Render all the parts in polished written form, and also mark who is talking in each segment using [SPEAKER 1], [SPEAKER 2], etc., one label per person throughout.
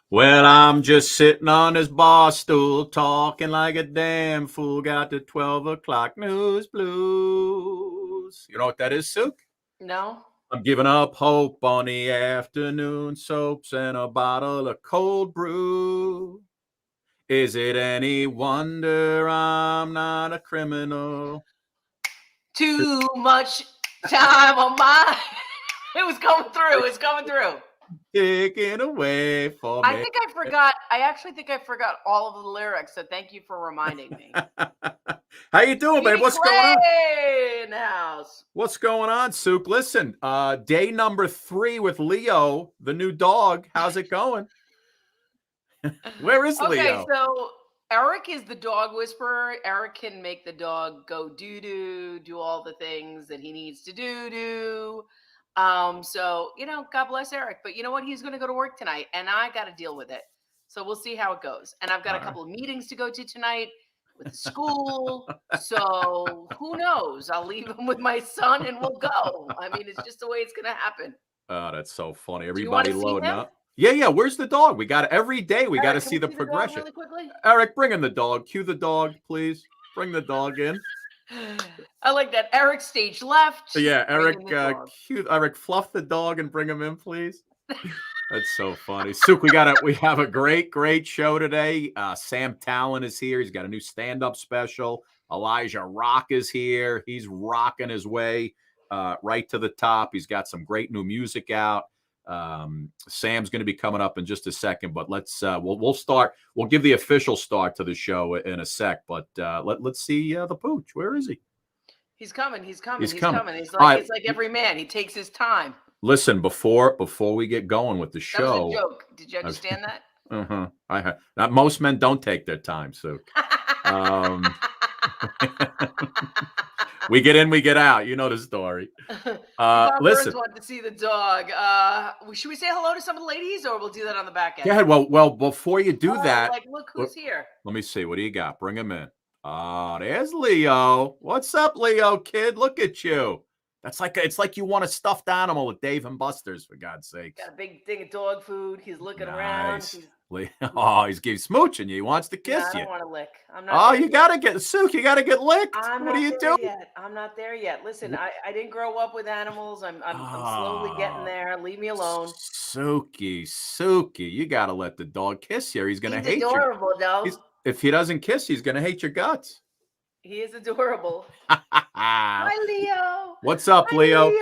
[SPEAKER 1] Well, I'm just sitting on this bar stool talking like a damn fool. Got the 12 o'clock news blues. You know what that is, Suk?
[SPEAKER 2] No?
[SPEAKER 1] I'm giving up hope on the afternoon soaps and a bottle of cold brew. Is it any wonder I'm not a criminal?
[SPEAKER 2] Too much time on my. It was coming through. It's coming through.
[SPEAKER 1] Taken away for
[SPEAKER 2] I
[SPEAKER 1] me.
[SPEAKER 2] think I forgot. I actually think I forgot all of the lyrics. So thank you for reminding me.
[SPEAKER 1] How you doing, babe?
[SPEAKER 2] Petey
[SPEAKER 1] What's going on?
[SPEAKER 2] Clay in the house.
[SPEAKER 1] What's going on, Souk? Listen, day number 3 with Leo, the new dog. How's it going? Where is
[SPEAKER 2] Okay,
[SPEAKER 1] Leo?
[SPEAKER 2] so Eric is the dog whisperer. Eric can make the dog go doo doo, do all the things that he needs to do. So God bless Eric. But you know what? He's going to go to work tonight, and I got to deal with it. So we'll see how it goes. And I've got
[SPEAKER 1] All
[SPEAKER 2] a
[SPEAKER 1] right.
[SPEAKER 2] couple of meetings to go to tonight with the school. So who knows? I'll leave him with my son, and we'll go. I mean, it's just the way it's going to happen.
[SPEAKER 1] Oh, that's so funny.
[SPEAKER 2] Do you want
[SPEAKER 1] Everybody
[SPEAKER 2] to see
[SPEAKER 1] loading
[SPEAKER 2] him?
[SPEAKER 1] up. Yeah. Where's the dog? We got it every day. We got to
[SPEAKER 2] Eric, can
[SPEAKER 1] see
[SPEAKER 2] we
[SPEAKER 1] the
[SPEAKER 2] see the dog
[SPEAKER 1] progression.
[SPEAKER 2] really quickly?
[SPEAKER 1] Eric, bring in the dog. Cue the dog, please. Bring the dog in.
[SPEAKER 2] I like that. Eric stage left.
[SPEAKER 1] Yeah,
[SPEAKER 2] Bring in
[SPEAKER 1] Eric,
[SPEAKER 2] the dog.
[SPEAKER 1] Eric, fluff the dog and bring him in, please. That's so funny. Souk, we have a great show today. Sam Tallent is here. He's got a new stand-up special. Elijah Rock is here. He's rocking his way right to the top. He's got some great new music out. Sam's going to be coming up in just a second, but let's we'll start. We'll give the official start to the show in a sec. But let's see the pooch. Where is he?
[SPEAKER 2] He's coming. He's coming.
[SPEAKER 1] He's
[SPEAKER 2] He's
[SPEAKER 1] coming.
[SPEAKER 2] coming. He's
[SPEAKER 1] All
[SPEAKER 2] like
[SPEAKER 1] right.
[SPEAKER 2] it's like every man. He takes his time.
[SPEAKER 1] Listen, before we get going with the
[SPEAKER 2] That was a
[SPEAKER 1] show,
[SPEAKER 2] joke. Did you understand that?
[SPEAKER 1] I have. Not most men don't take their time, so we get in, we get out. You know the story.
[SPEAKER 2] Bob
[SPEAKER 1] Listen.
[SPEAKER 2] Burns wanted to see the dog. Should we say hello to some of the ladies, or we'll do that on the back end?
[SPEAKER 1] Go ahead. Well, before you do that,
[SPEAKER 2] like look who's here.
[SPEAKER 1] let me see. What do you got? Bring him in. There's Leo. What's up, Leo, kid? Look at you. It's like you want a stuffed animal with Dave and Buster's, for God's sakes.
[SPEAKER 2] Got a big thing of dog food. He's looking around.
[SPEAKER 1] He's smooching you. He wants to kiss you.
[SPEAKER 2] I don't want to lick. I'm not.
[SPEAKER 1] Oh, you gotta get Souk. You gotta get licked. What are you doing?
[SPEAKER 2] Yet. I'm not there yet. Listen, I didn't grow up with animals. I'm slowly getting there. Leave me alone.
[SPEAKER 1] Suki, you gotta let the dog kiss you. He's gonna hate you.
[SPEAKER 2] Adorable, though.
[SPEAKER 1] If he doesn't kiss you, he's gonna hate your guts.
[SPEAKER 2] He is adorable. Hi, Leo.
[SPEAKER 1] What's up,
[SPEAKER 2] Hi,
[SPEAKER 1] Leo?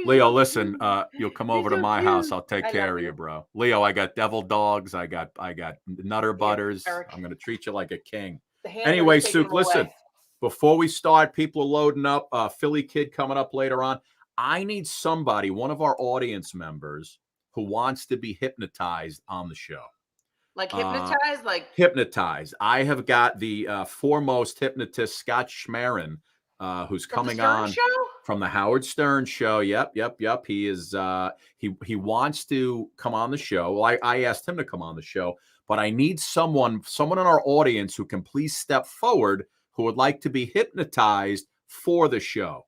[SPEAKER 2] Leo,
[SPEAKER 1] listen, you'll come over to my house. I'll take care of
[SPEAKER 2] you,
[SPEAKER 1] you, bro. Leo, I got devil dogs. I got Nutter Butters.
[SPEAKER 2] Eric.
[SPEAKER 1] I'm gonna treat you like a king.
[SPEAKER 2] The
[SPEAKER 1] Anyway, Souk, listen. Before we start, people are loading up. Philly Kid coming up later on. I need somebody, one of our audience members, who wants to be hypnotized on the show.
[SPEAKER 2] Like hypnotized?
[SPEAKER 1] Hypnotized. I have got the foremost hypnotist, Scott Schmerin, who's coming on from the Howard Stern show. Yep. He is he wants to come on the show. Well, I asked him to come on the show, but I need someone in our audience who can please step forward who would like to be hypnotized for the show.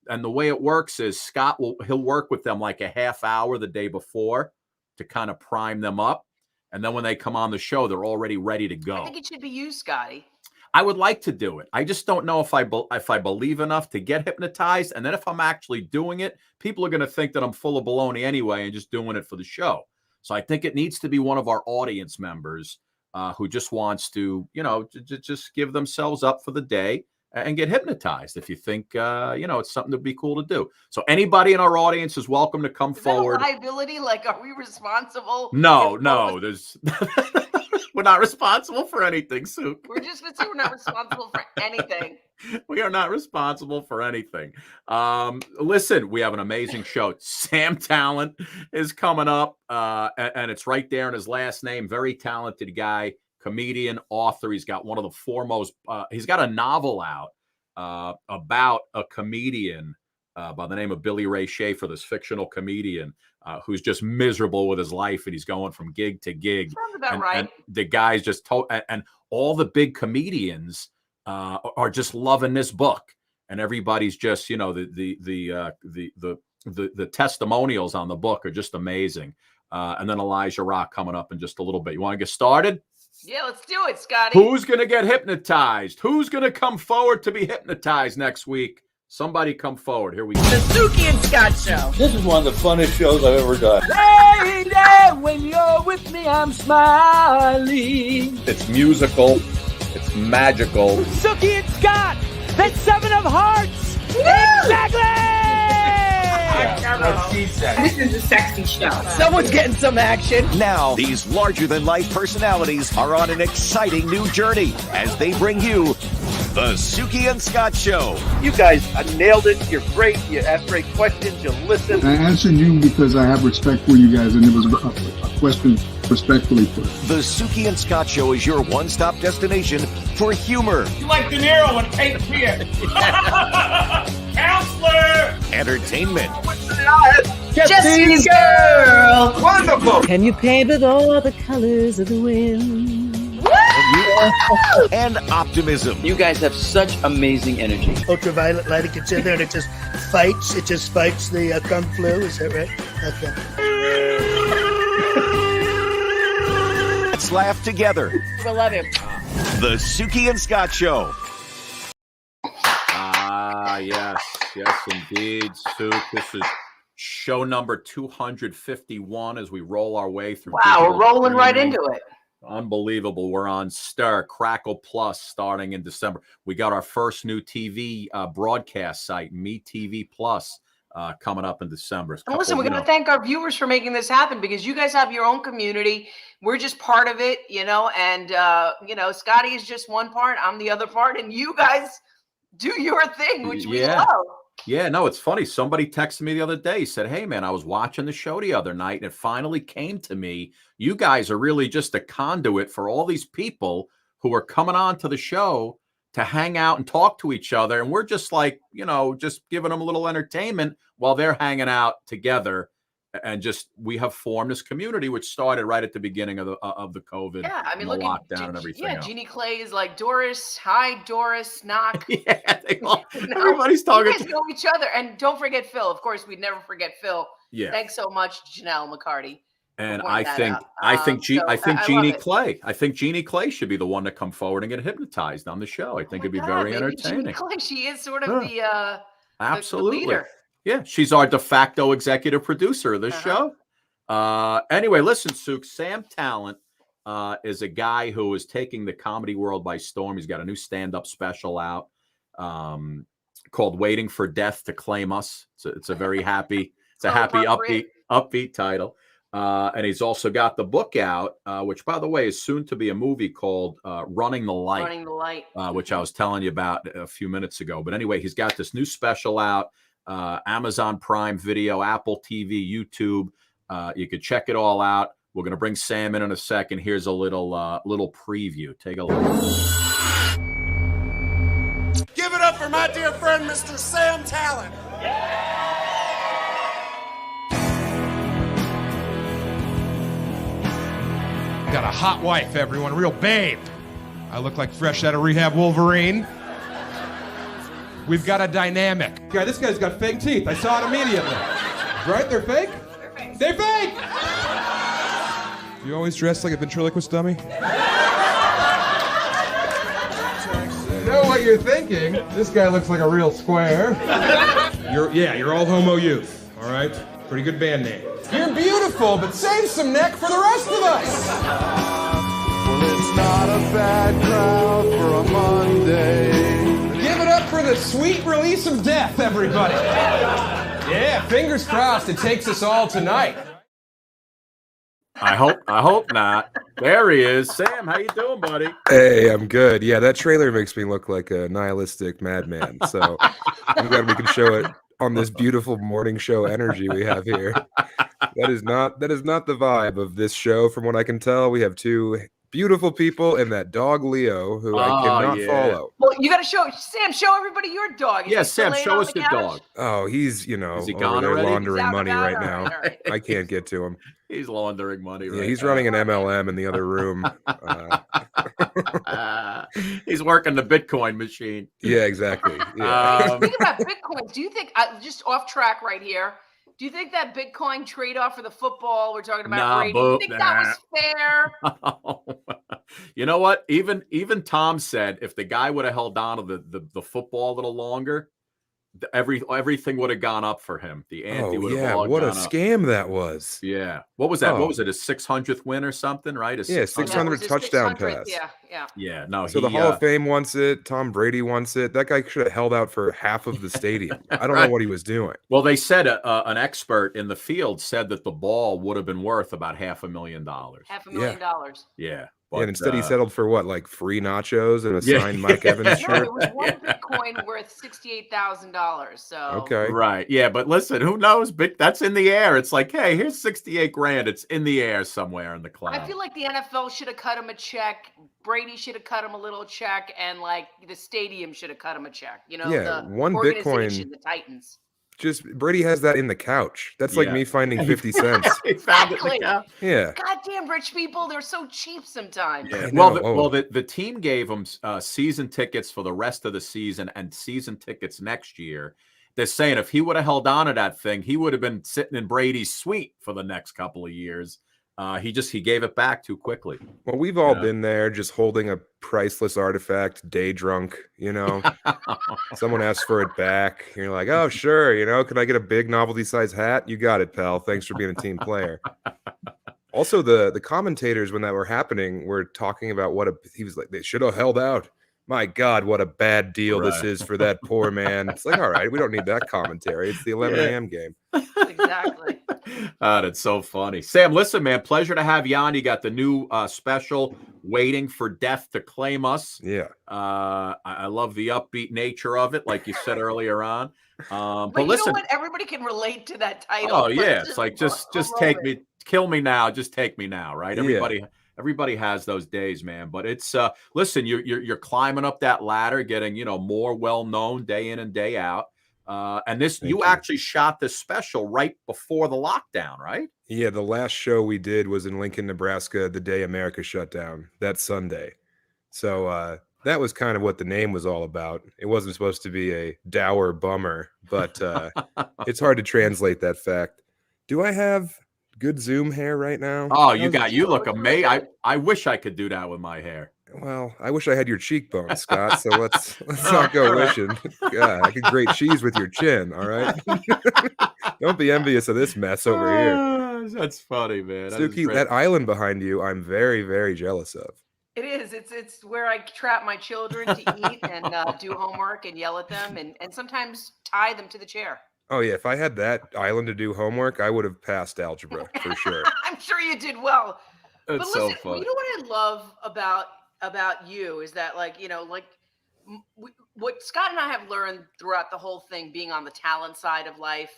[SPEAKER 1] And the way it works is he'll work with them like a half hour the day before to kind of prime them up. And then when they come on the show, they're already ready to go.
[SPEAKER 2] I think it should be you, Scotty.
[SPEAKER 1] I would like to do it. I just don't know if I believe enough to get hypnotized. And then if I'm actually doing it, people are going to think that I'm full of baloney anyway and just doing it for the show. So I think it needs to be one of our audience members who just wants to, just give themselves up for the day and get hypnotized. If you think, it's something to be cool to do. So anybody in our audience is welcome to come forward.
[SPEAKER 2] Is that a liability? Like, are we responsible?
[SPEAKER 1] No. There's we're not responsible for anything, Souk.
[SPEAKER 2] We're just going to say we're not responsible for anything.
[SPEAKER 1] We are not responsible for anything. Listen, we have an amazing show. Sam Tallent is coming up, and it's right there in his last name. Very talented guy, comedian, author. He's got one of the foremost. He's got a novel out about a comedian by the name of Billy Ray Schaefer, this fictional comedian who's just miserable with his life, and he's going from gig to gig.
[SPEAKER 2] Sounds about right.
[SPEAKER 1] And the guy's just and all the big comedians are just loving this book, and everybody's just the testimonials on the book are just amazing. and then Elijah Rock coming up in just a little bit. You want to get started?
[SPEAKER 2] Yeah, let's do it, Scotty.
[SPEAKER 1] Who's going to get hypnotized? Who's going to come forward to be hypnotized next week? Somebody come forward. Here we go.
[SPEAKER 3] The Suki and Scott Show.
[SPEAKER 4] This is one of the funnest shows I've ever done.
[SPEAKER 3] Lady, when you're with me, I'm smiling.
[SPEAKER 1] It's musical. It's magical.
[SPEAKER 3] Suki and Scott, the 7 of Hearts. Exactly.
[SPEAKER 5] This is a sexy show.
[SPEAKER 3] Someone's getting some action.
[SPEAKER 6] Now, these larger-than-life personalities are on an exciting new journey as they bring you the Suki and Scott Show.
[SPEAKER 4] You guys nailed it. You're great. You ask great questions. You listen.
[SPEAKER 7] I answered you because I have respect for you guys, and it was a question respectfully put.
[SPEAKER 6] The Suki and Scott Show is your one-stop destination for humor.
[SPEAKER 5] You like De Niro and Cape Fear. Counselor!
[SPEAKER 6] Entertainment.
[SPEAKER 5] Jesse's girl!
[SPEAKER 4] Wonderful.
[SPEAKER 3] Can you paint with all the colors of the wind?
[SPEAKER 6] And optimism.
[SPEAKER 8] You guys have such amazing energy.
[SPEAKER 9] Ultraviolet light, it gets in there and it just fights the kung flu, is that right? Okay.
[SPEAKER 6] Let's laugh together.
[SPEAKER 3] I love him.
[SPEAKER 6] The Suki and Scott Show.
[SPEAKER 1] Yes, indeed, Suk. This is show number 251 as we roll our way through.
[SPEAKER 2] Wow, we're rolling right into it.
[SPEAKER 1] Unbelievable. We're on Stir, Crackle Plus starting in December. We got our first new TV broadcast site, Me TV Plus, coming up in December.
[SPEAKER 2] And listen, we're going to thank our viewers for making this happen because you guys have your own community. We're just part of it, and, Scotty is just one part. I'm the other part. And you guys do your thing, which we love.
[SPEAKER 1] Yeah, no, it's funny. Somebody texted me the other day, said, hey, man, I was watching the show the other night, and it finally came to me. You guys are really just a conduit for all these people who are coming on to the show to hang out and talk to each other. And we're just like, just giving them a little entertainment while they're hanging out together. And we have formed this community, which started right at the beginning of the COVID,
[SPEAKER 2] look at
[SPEAKER 1] lockdown and everything.
[SPEAKER 2] Yeah, Jeannie Clay is like, Doris, hi, Doris, knock.
[SPEAKER 1] Yeah, everybody's talking.
[SPEAKER 2] You guys know each other, and don't forget Phil. Of course, we'd never forget Phil.
[SPEAKER 1] Yeah,
[SPEAKER 2] thanks so much, Janelle McCarty.
[SPEAKER 1] And I think Jeannie Clay. I think Jeannie Clay should be the one to come forward and get hypnotized on the show. I think it'd be very entertaining.
[SPEAKER 2] Jeannie Clay, she is sort of the
[SPEAKER 1] absolutely.
[SPEAKER 2] The leader.
[SPEAKER 1] Yeah, she's our de facto executive producer of this show. Anyway, listen, Suk, Sam Tallent is a guy who is taking the comedy world by storm. He's got a new stand-up special out called Waiting for Death to Claim Us. It's a very happy, upbeat title. And he's also got the book out, which, by the way, is soon to be a movie called Running the Light, which I was telling you about a few minutes ago. But anyway, he's got this new special out. Amazon Prime Video, Apple TV, YouTube. You could check it all out. We're going to bring Sam in a second. Here's a little preview. Take a look.
[SPEAKER 10] Give it up for my dear friend, Mr. Sam Tallent.
[SPEAKER 11] Got a hot wife, everyone. Real babe. I look like fresh out of rehab Wolverine. We've got a dynamic. Guy, this guy's got fake teeth. I saw it immediately. Right? They're fake? They're fake! You always dress like a ventriloquist dummy? You know what you're thinking. This guy looks like a real square. You're all homo youth, all right? Pretty good band name. You're beautiful, but save some neck for the rest of us!
[SPEAKER 10] Well, it's not a bad crowd for a Monday.
[SPEAKER 11] Give it up for the sweet release of death, everybody. Yeah, fingers crossed it takes us all tonight.
[SPEAKER 1] I hope not. There he is. Sam, how you doing, buddy?
[SPEAKER 12] Hey, I'm good. Yeah, that trailer makes me look like a nihilistic madman. So I'm glad we can show it on this beautiful morning show energy we have here. That is not the vibe of this show, from what I can tell. We have two beautiful people and that dog Leo, who I cannot follow.
[SPEAKER 2] Well, you got to show everybody your dog.
[SPEAKER 1] Yeah, Sam, show us the dog.
[SPEAKER 12] Oh, he's
[SPEAKER 1] is he
[SPEAKER 12] over
[SPEAKER 1] gone
[SPEAKER 12] there
[SPEAKER 1] already?
[SPEAKER 12] laundering money right now.
[SPEAKER 2] All right.
[SPEAKER 12] I can't get to him.
[SPEAKER 1] He's laundering money.
[SPEAKER 12] Yeah, he's running an MLM in the other room.
[SPEAKER 1] He's working the Bitcoin machine.
[SPEAKER 12] Yeah, exactly. Yeah.
[SPEAKER 2] Think about Bitcoin. Do you think, just off track right here, Do you think that Bitcoin trade-off for the football we're talking about
[SPEAKER 1] Nah,
[SPEAKER 2] Brady? Do you
[SPEAKER 1] boo,
[SPEAKER 2] think that was fair?
[SPEAKER 1] You know what? Even Tom said if the guy would have held on to the football a little longer, everything would have gone up for him. The ante
[SPEAKER 12] Oh
[SPEAKER 1] would have
[SPEAKER 12] yeah,
[SPEAKER 1] all
[SPEAKER 12] what a
[SPEAKER 1] gone up.
[SPEAKER 12] scam that was.
[SPEAKER 1] Yeah. What was that? What
[SPEAKER 12] Oh.
[SPEAKER 1] was it? His 600th win or something, right?
[SPEAKER 12] Yeah,
[SPEAKER 1] 600.
[SPEAKER 12] 600 touchdown pass.
[SPEAKER 2] Yeah.
[SPEAKER 1] Yeah. No,
[SPEAKER 12] So the Hall of Fame wants it. Tom Brady wants it. That guy should have held out for half of the stadium. I don't know what he was doing.
[SPEAKER 1] Well, they said an expert in the field said that the ball would have been worth about $500,000.
[SPEAKER 2] $500,000.
[SPEAKER 1] Yeah.
[SPEAKER 12] But, and instead he settled for what, like free nachos and a signed Mike Evans shirt?
[SPEAKER 2] No, it was one Bitcoin worth $68,000. So
[SPEAKER 12] okay,
[SPEAKER 1] right, yeah, but listen, who knows? That's in the air. It's like, hey, here's 68 grand. It's in the air somewhere in the cloud.
[SPEAKER 2] I feel like the NFL should have cut him a check. Brady should have cut him a little check, and like the stadium should have cut him a check. You know,
[SPEAKER 12] yeah,
[SPEAKER 2] the
[SPEAKER 12] one
[SPEAKER 2] organization,
[SPEAKER 12] Bitcoin.
[SPEAKER 2] the Titans.
[SPEAKER 12] Just Brady has that in the couch. That's like me finding 50 cents.
[SPEAKER 1] He found it in the couch.
[SPEAKER 12] Yeah.
[SPEAKER 2] Goddamn rich people, they're so cheap sometimes.
[SPEAKER 1] Yeah. Well, the team gave him season tickets for the rest of the season and season tickets next year. They're saying if he would have held on to that thing, he would have been sitting in Brady's suite for the next couple of years. He gave it back too quickly.
[SPEAKER 12] Well, we've all been there just holding a priceless artifact, day drunk, you know. Someone asks for it back. You're like, oh, sure, you know, can I get a big novelty size hat? You got it, pal. Thanks for being a team player. Also, the commentators when that were happening were talking about he was like, they should have held out. My God, what a bad deal this is for that poor man. It's like, all right, we don't need that commentary. It's the 11 a.m. game.
[SPEAKER 2] Exactly.
[SPEAKER 1] That's so funny. Sam, listen, man, pleasure to have you on. You got the new special, Waiting for Death to Claim Us.
[SPEAKER 12] Yeah.
[SPEAKER 1] I love the upbeat nature of it, like you said earlier on.
[SPEAKER 2] But you know what? Everybody can relate to that title.
[SPEAKER 1] Oh, yeah. It's like, just take me, kill me now. Just take me now, right? Everybody has those days, man. But it's listen, you're climbing up that ladder, getting more well known day in and day out. And you actually shot this special right before the lockdown, right?
[SPEAKER 12] Yeah, the last show we did was in Lincoln, Nebraska, the day America shut down, that Sunday. So that was kind of what the name was all about. It wasn't supposed to be a dour bummer, but it's hard to translate that fact. Do I have good Zoom hair right now?
[SPEAKER 1] Oh, you look amazing. I wish I could do that with my hair.
[SPEAKER 12] Well, I wish I had your cheekbones, Scott. So let's not go wishing. God, I could grate cheese with your chin. All right. Don't be envious of this mess over here.
[SPEAKER 1] That's funny, man.
[SPEAKER 12] Suki, that island behind you, I'm very, very jealous of.
[SPEAKER 2] It is. It's where I trap my children to eat and do homework and yell at them and sometimes tie them to the chair.
[SPEAKER 12] Oh yeah, if I had that island to do homework, I would have passed algebra for sure.
[SPEAKER 2] I'm sure you did well.
[SPEAKER 1] That's
[SPEAKER 2] but listen,
[SPEAKER 1] so funny.
[SPEAKER 2] You know what I love about you is that what Scott and I have learned throughout the whole thing, being on the talent side of life,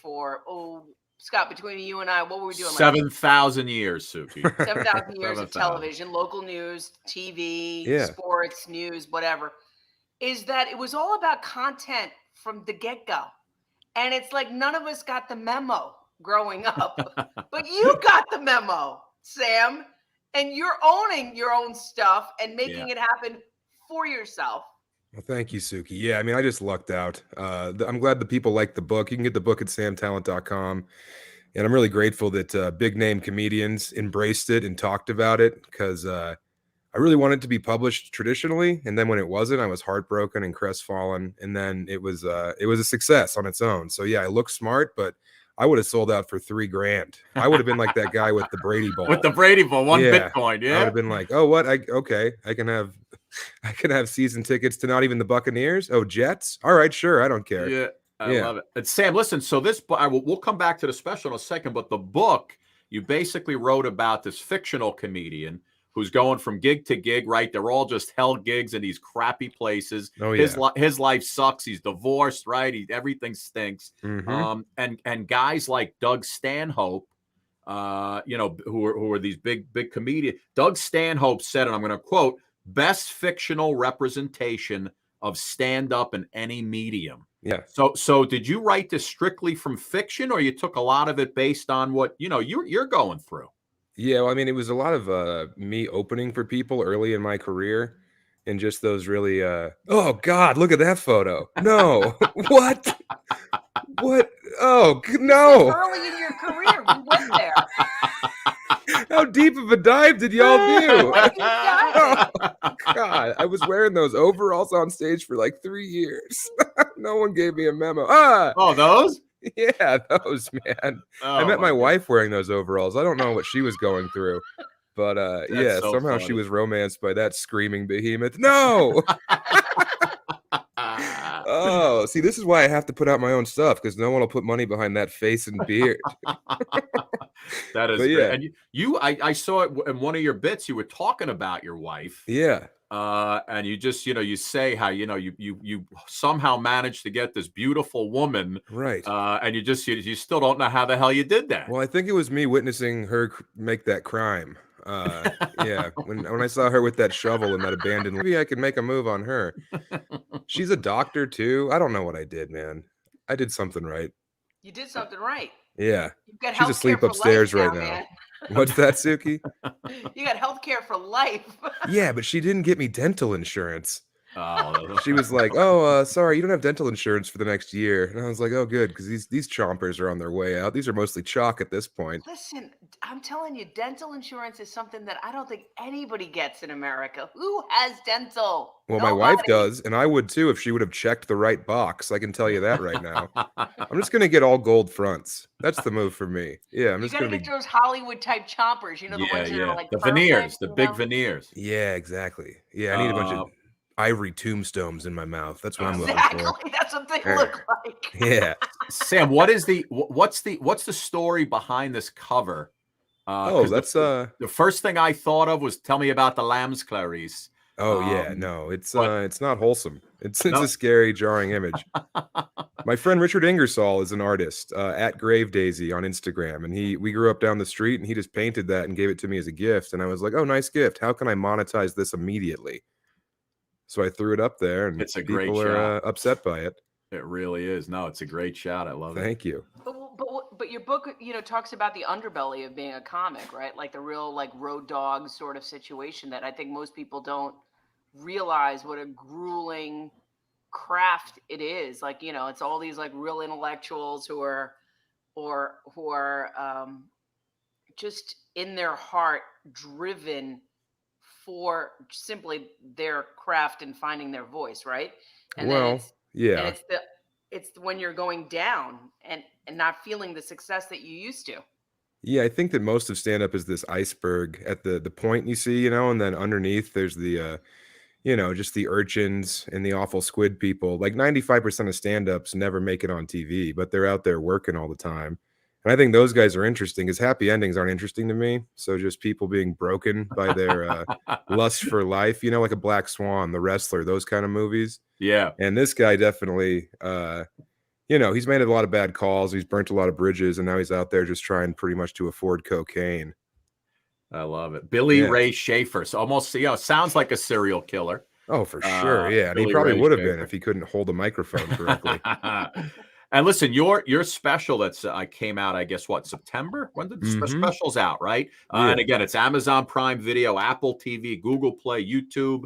[SPEAKER 2] Scott, between you and I, what were we doing?
[SPEAKER 1] 7,000 years, Suki.
[SPEAKER 2] 7,000 years of television, local news, TV, sports, news, whatever. Is that it was all about content from the get-go. And it's like none of us got the memo growing up. But you got the memo, Sam. And you're owning your own stuff and making it happen for yourself.
[SPEAKER 12] Well, thank you, Suki. Yeah, I mean, I just lucked out. I'm glad the people like the book. You can get the book at samtallent.com. And I'm really grateful that big name comedians embraced it and talked about it because I really wanted it to be published traditionally. And then when it wasn't, I was heartbroken and crestfallen. And then it was a success on its own. So yeah, I look smart, but I would have sold out for $3,000. I would have been like that guy with the Brady Bowl.
[SPEAKER 1] With the Brady Bowl, one Bitcoin, yeah.
[SPEAKER 12] I would have been like, oh, what? I can have season tickets to not even the Buccaneers. Oh, Jets. All right, sure. I don't care.
[SPEAKER 1] Yeah, I love it. And Sam, listen. So we'll come back to the special in a second. But the book, you basically wrote about this fictional comedian who's going from gig to gig. Right? They're all just hell gigs in these crappy places.
[SPEAKER 12] Oh yeah.
[SPEAKER 1] His life sucks. He's divorced. Right? Everything stinks.
[SPEAKER 12] Mm-hmm.
[SPEAKER 1] And guys like Doug Stanhope. Who are these big comedians. Doug Stanhope said, and I'm going to quote, "Best fictional representation of stand-up in any medium."
[SPEAKER 12] Yeah.
[SPEAKER 1] So did you write this strictly from fiction, or you took a lot of it based on what you're going through?
[SPEAKER 12] Yeah, well, I mean, it was a lot of me opening for people early in my career, and just those really. Oh God, look at that photo! No, what? Oh
[SPEAKER 2] You
[SPEAKER 12] no!
[SPEAKER 2] said early in your career, we went there.
[SPEAKER 12] How deep of a dive did y'all do?
[SPEAKER 2] What deep diving?
[SPEAKER 12] Oh, God, I was wearing those overalls on stage for like 3 years. No one gave me a memo. Ah,
[SPEAKER 1] Oh, those?
[SPEAKER 12] yeah, those, man. I
[SPEAKER 1] Oh
[SPEAKER 12] met
[SPEAKER 1] my
[SPEAKER 12] my
[SPEAKER 1] God.
[SPEAKER 12] wife wearing those overalls. I don't know what she was going through, but
[SPEAKER 1] That's
[SPEAKER 12] yeah,
[SPEAKER 1] so
[SPEAKER 12] somehow she
[SPEAKER 1] funny.
[SPEAKER 12] was romanced by that screaming behemoth. No. Oh, see, this is why I have to put out my own stuff because no one will put money behind that face and beard.
[SPEAKER 1] That is
[SPEAKER 12] But
[SPEAKER 1] great.
[SPEAKER 12] yeah,
[SPEAKER 1] And I saw it in one of your bits. You were talking about your wife,
[SPEAKER 12] yeah,
[SPEAKER 1] and you just, you say how, you somehow managed to get this beautiful woman,
[SPEAKER 12] right.
[SPEAKER 1] and you still don't know how the hell you did that.
[SPEAKER 12] Well, I think it was me witnessing her make that crime. Yeah, when I saw her with that shovel in that abandoned, maybe I could make a move on her. She's a doctor too. I don't know what I did, man. I did something right.
[SPEAKER 2] You did something right.
[SPEAKER 12] Yeah,
[SPEAKER 2] You've got
[SPEAKER 12] she's
[SPEAKER 2] health care
[SPEAKER 12] asleep
[SPEAKER 2] for life
[SPEAKER 12] upstairs right
[SPEAKER 2] now,
[SPEAKER 12] now.
[SPEAKER 2] man.
[SPEAKER 12] What's that, Suki?
[SPEAKER 2] You got health care for life.
[SPEAKER 12] Yeah, but she didn't get me dental insurance.
[SPEAKER 1] Oh,
[SPEAKER 12] She was like, "Oh, sorry, you don't have dental insurance for the next year." And I was like, "Oh, good, because these chompers are on their way out. These are mostly chalk at this point."
[SPEAKER 2] Listen, I'm telling you, dental insurance is something that I don't think anybody gets in America. Who has dental?
[SPEAKER 12] Well, my wife
[SPEAKER 2] Nobody.
[SPEAKER 12] does, and I would too if she would have checked the right box. I can tell you that right now. I'm just gonna get all gold fronts. That's the move for me. Yeah, I'm
[SPEAKER 2] You
[SPEAKER 12] just
[SPEAKER 2] got to
[SPEAKER 12] gonna
[SPEAKER 2] get
[SPEAKER 12] be.
[SPEAKER 2] those Hollywood type chompers. You know, the
[SPEAKER 1] yeah,
[SPEAKER 2] ones that are
[SPEAKER 1] yeah.
[SPEAKER 2] like
[SPEAKER 1] The
[SPEAKER 2] perfect,
[SPEAKER 1] veneers, the
[SPEAKER 2] you
[SPEAKER 1] big
[SPEAKER 2] know?
[SPEAKER 1] veneers.
[SPEAKER 12] Yeah, exactly. Yeah, I need a bunch of ivory tombstones in my mouth. That's what I'm looking for.
[SPEAKER 2] Exactly. That's what they look like.
[SPEAKER 12] Yeah.
[SPEAKER 1] Sam, what's the story behind this cover?
[SPEAKER 12] Oh,
[SPEAKER 1] Because
[SPEAKER 12] that's
[SPEAKER 1] the first thing I thought of was tell me about the lambs, Clarice.
[SPEAKER 12] Oh yeah, no,
[SPEAKER 1] But
[SPEAKER 12] it's not wholesome. It's a
[SPEAKER 1] no,
[SPEAKER 12] scary, jarring image. My friend Richard Ingersoll is an artist at Grave Daisy on Instagram, and we grew up down the street, and he just painted that and gave it to me as a gift, and I was like, oh, nice gift. How can I monetize this immediately? So I threw it up there, and
[SPEAKER 1] it's a great
[SPEAKER 12] people are
[SPEAKER 1] shot.
[SPEAKER 12] upset by it.
[SPEAKER 1] It really is. No, it's a great shot. I love it.
[SPEAKER 12] Thank you.
[SPEAKER 2] But your book, talks about the underbelly of being a comic, right? Like the real like road dog sort of situation that I think most people don't realize what a grueling craft it is. Like, it's all these like real intellectuals who are just in their heart driven for simply their craft and finding their voice, right? And then
[SPEAKER 12] Well, yeah.
[SPEAKER 2] it's when you're going down and not feeling the success that you used to.
[SPEAKER 12] Yeah, I think that most of stand-up is this iceberg at the point you see, and then underneath there's the just the urchins and the awful squid people. Like 95% of stand-ups never make it on TV, but they're out there working all the time. And I think those guys are interesting because happy endings aren't interesting to me. So just people being broken by their lust for life, like a Black Swan, The Wrestler, those kind of movies.
[SPEAKER 1] Yeah.
[SPEAKER 12] And this guy definitely, he's made a lot of bad calls. He's burnt a lot of bridges, and now he's out there just trying pretty much to afford cocaine.
[SPEAKER 1] I love it. Billy Ray Schaefer. So almost, sounds like a serial killer.
[SPEAKER 12] Oh, for sure. Yeah. And he
[SPEAKER 1] Billy
[SPEAKER 12] probably
[SPEAKER 1] Ray
[SPEAKER 12] would have
[SPEAKER 1] Schaefer.
[SPEAKER 12] been if he couldn't hold a microphone correctly.
[SPEAKER 1] And listen, your special that's came out, I guess, September? When did the special's out, right?
[SPEAKER 12] Yeah.
[SPEAKER 1] And again, it's Amazon Prime Video, Apple TV, Google Play, YouTube.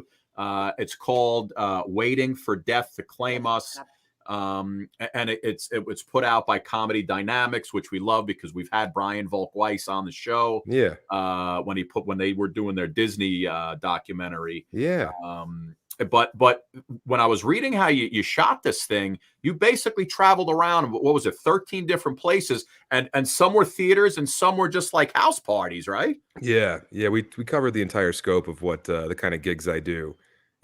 [SPEAKER 1] It's called Waiting for Death to Claim Us. And it's put out by Comedy Dynamics, which we love because we've had Brian Volk-Weiss on the show.
[SPEAKER 12] Yeah.
[SPEAKER 1] When they were doing their Disney documentary.
[SPEAKER 12] Yeah.
[SPEAKER 1] But when I was reading how you shot this thing, you basically traveled around, what was it, 13 different places, and some were theaters and some were just like house parties, right?
[SPEAKER 12] Yeah. Yeah. We covered the entire scope of what the kind of gigs I do.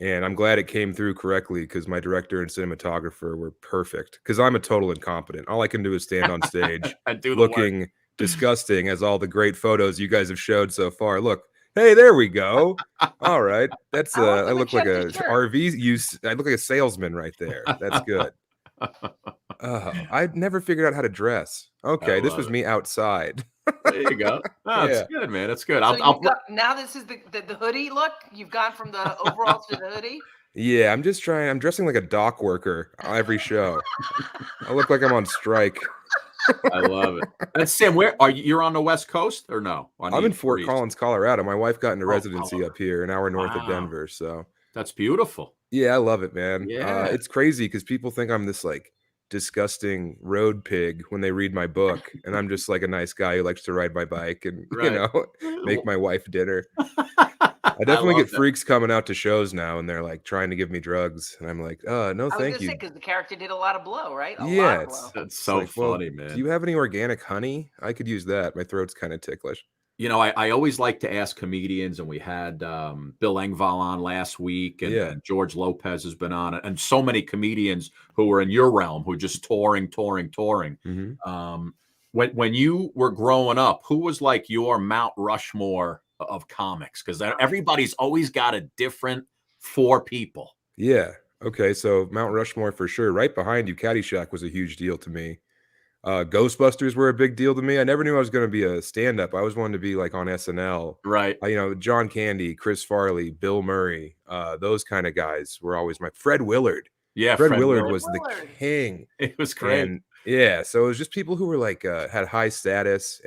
[SPEAKER 12] And I'm glad it came through correctly because my director and cinematographer were perfect. Because I'm a total incompetent. All I can do is stand on stage
[SPEAKER 1] and do the
[SPEAKER 12] looking
[SPEAKER 1] work.
[SPEAKER 12] Disgusting as all the great photos you guys have showed so far. Look, hey, there we go. All right, that's I look like a RV use. I look like a salesman right there. That's good. Oh, I never figured out how to dress. Okay, this was me outside.
[SPEAKER 1] There you go. Oh,
[SPEAKER 12] Yeah.
[SPEAKER 1] It's good, man. It's good.
[SPEAKER 2] So now this is the hoodie look. You've gone from the overalls to the hoodie.
[SPEAKER 12] Yeah, I'm dressing like a dock worker every show. I look like I'm on strike.
[SPEAKER 1] I love it. And Sam, where are you? You're on the West Coast or no?
[SPEAKER 12] I'm in Fort Collins, Colorado. My wife got into residency
[SPEAKER 1] Colorado.
[SPEAKER 12] up here, an hour north of
[SPEAKER 1] Wow.
[SPEAKER 12] Denver. So
[SPEAKER 1] That's beautiful.
[SPEAKER 12] yeah, I love it, man.
[SPEAKER 1] Yeah.
[SPEAKER 12] It's crazy because people think I'm this like disgusting road pig when they read my book, and I'm just like a nice guy who likes to ride my bike and
[SPEAKER 1] Right.
[SPEAKER 12] make my wife dinner. I
[SPEAKER 1] I
[SPEAKER 12] definitely
[SPEAKER 1] love
[SPEAKER 12] get
[SPEAKER 1] that.
[SPEAKER 12] freaks coming out to shows now, and they're like trying to give me drugs, and I'm like, no,
[SPEAKER 2] I was
[SPEAKER 12] thank
[SPEAKER 2] gonna say
[SPEAKER 12] you.
[SPEAKER 2] because the character did a lot of blow, right? A lot
[SPEAKER 12] Yeah,
[SPEAKER 2] of blow.
[SPEAKER 1] That's
[SPEAKER 12] it's
[SPEAKER 1] so
[SPEAKER 12] like, well,
[SPEAKER 1] funny,
[SPEAKER 12] do
[SPEAKER 1] man.
[SPEAKER 12] you have any organic honey? I could use that. My throat's kind of ticklish.
[SPEAKER 1] You know, I always like to ask comedians, and we had Bill Engvall on last week, and,
[SPEAKER 12] Yeah.
[SPEAKER 1] and George Lopez has been on, and so many comedians who are in your realm who are just touring.
[SPEAKER 12] Mhm.
[SPEAKER 1] When you were growing up, who was like your Mount Rushmore of comics? Because everybody's always got a different 4 people.
[SPEAKER 12] Yeah. Okay, so Mount Rushmore for sure. Right behind you, Caddyshack was a huge deal to me. Ghostbusters were a big deal to me. I never knew I was gonna be a stand-up. I always wanted to be, like, on SNL.
[SPEAKER 1] Right.
[SPEAKER 12] John Candy, Chris Farley, Bill Murray, those kinda guys were always my Fred Willard.
[SPEAKER 1] Yeah,
[SPEAKER 12] Fred
[SPEAKER 1] Fred
[SPEAKER 12] Willard
[SPEAKER 1] Willard.
[SPEAKER 12] was the king.
[SPEAKER 1] It was great.
[SPEAKER 12] And yeah, so it was just people who were like, had high status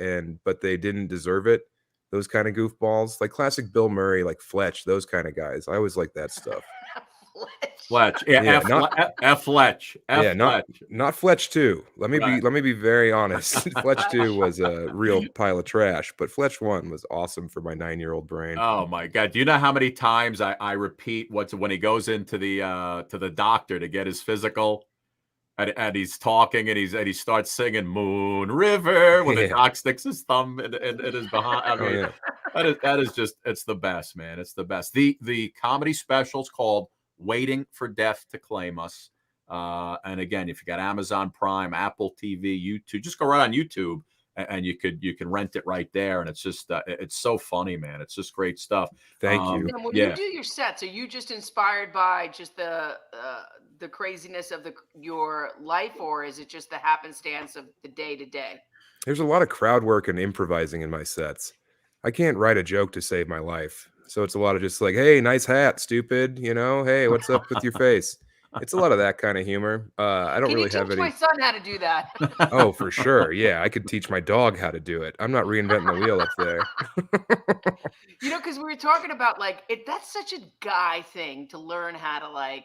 [SPEAKER 12] but they didn't deserve it. Those kind of goofballs, like classic Bill Murray, like Fletch, those kind of guys. I always like that stuff.
[SPEAKER 1] Fletch. Yeah,
[SPEAKER 12] Yeah,
[SPEAKER 1] F Fletch.
[SPEAKER 12] Yeah,
[SPEAKER 1] F Fletch.
[SPEAKER 12] not Fletch 2. Let me
[SPEAKER 1] Right.
[SPEAKER 12] be very honest. Fletch 2 was a real pile of trash, but Fletch 1 was awesome for my 9-year-old brain.
[SPEAKER 1] Oh my God. Do you know how many times I repeat when he goes into the doctor to get his physical, and he's talking, and he starts singing Moon River when the
[SPEAKER 12] Yeah.
[SPEAKER 1] doc sticks his thumb in his behind. I
[SPEAKER 12] Oh,
[SPEAKER 1] mean,
[SPEAKER 12] yeah.
[SPEAKER 1] that is just, it's the best, man. It's the best. The comedy special's called Waiting for Death to Claim Us. And again, if you got Amazon Prime, Apple TV, YouTube, just go right on YouTube, and you can rent it right there. And it's just it's so funny, man. It's just great stuff.
[SPEAKER 12] Thank you.
[SPEAKER 2] And when
[SPEAKER 1] Yeah.
[SPEAKER 2] you do your sets, are you just inspired by just the craziness of your life, or is it just the happenstance of the day to day?
[SPEAKER 12] There's a lot of crowd work and improvising in my sets. I can't write a joke to save my life. So it's a lot of just like, hey, nice hat, stupid. Hey, what's up with your face? It's a lot of that kind of humor. I don't
[SPEAKER 2] Can
[SPEAKER 12] really
[SPEAKER 2] you
[SPEAKER 12] have
[SPEAKER 2] teach
[SPEAKER 12] any.
[SPEAKER 2] my son how to do that?
[SPEAKER 12] Oh, for sure. Yeah, I could teach my dog how to do it. I'm not reinventing the wheel up there.
[SPEAKER 2] Because we were talking about that's such a guy thing to learn how to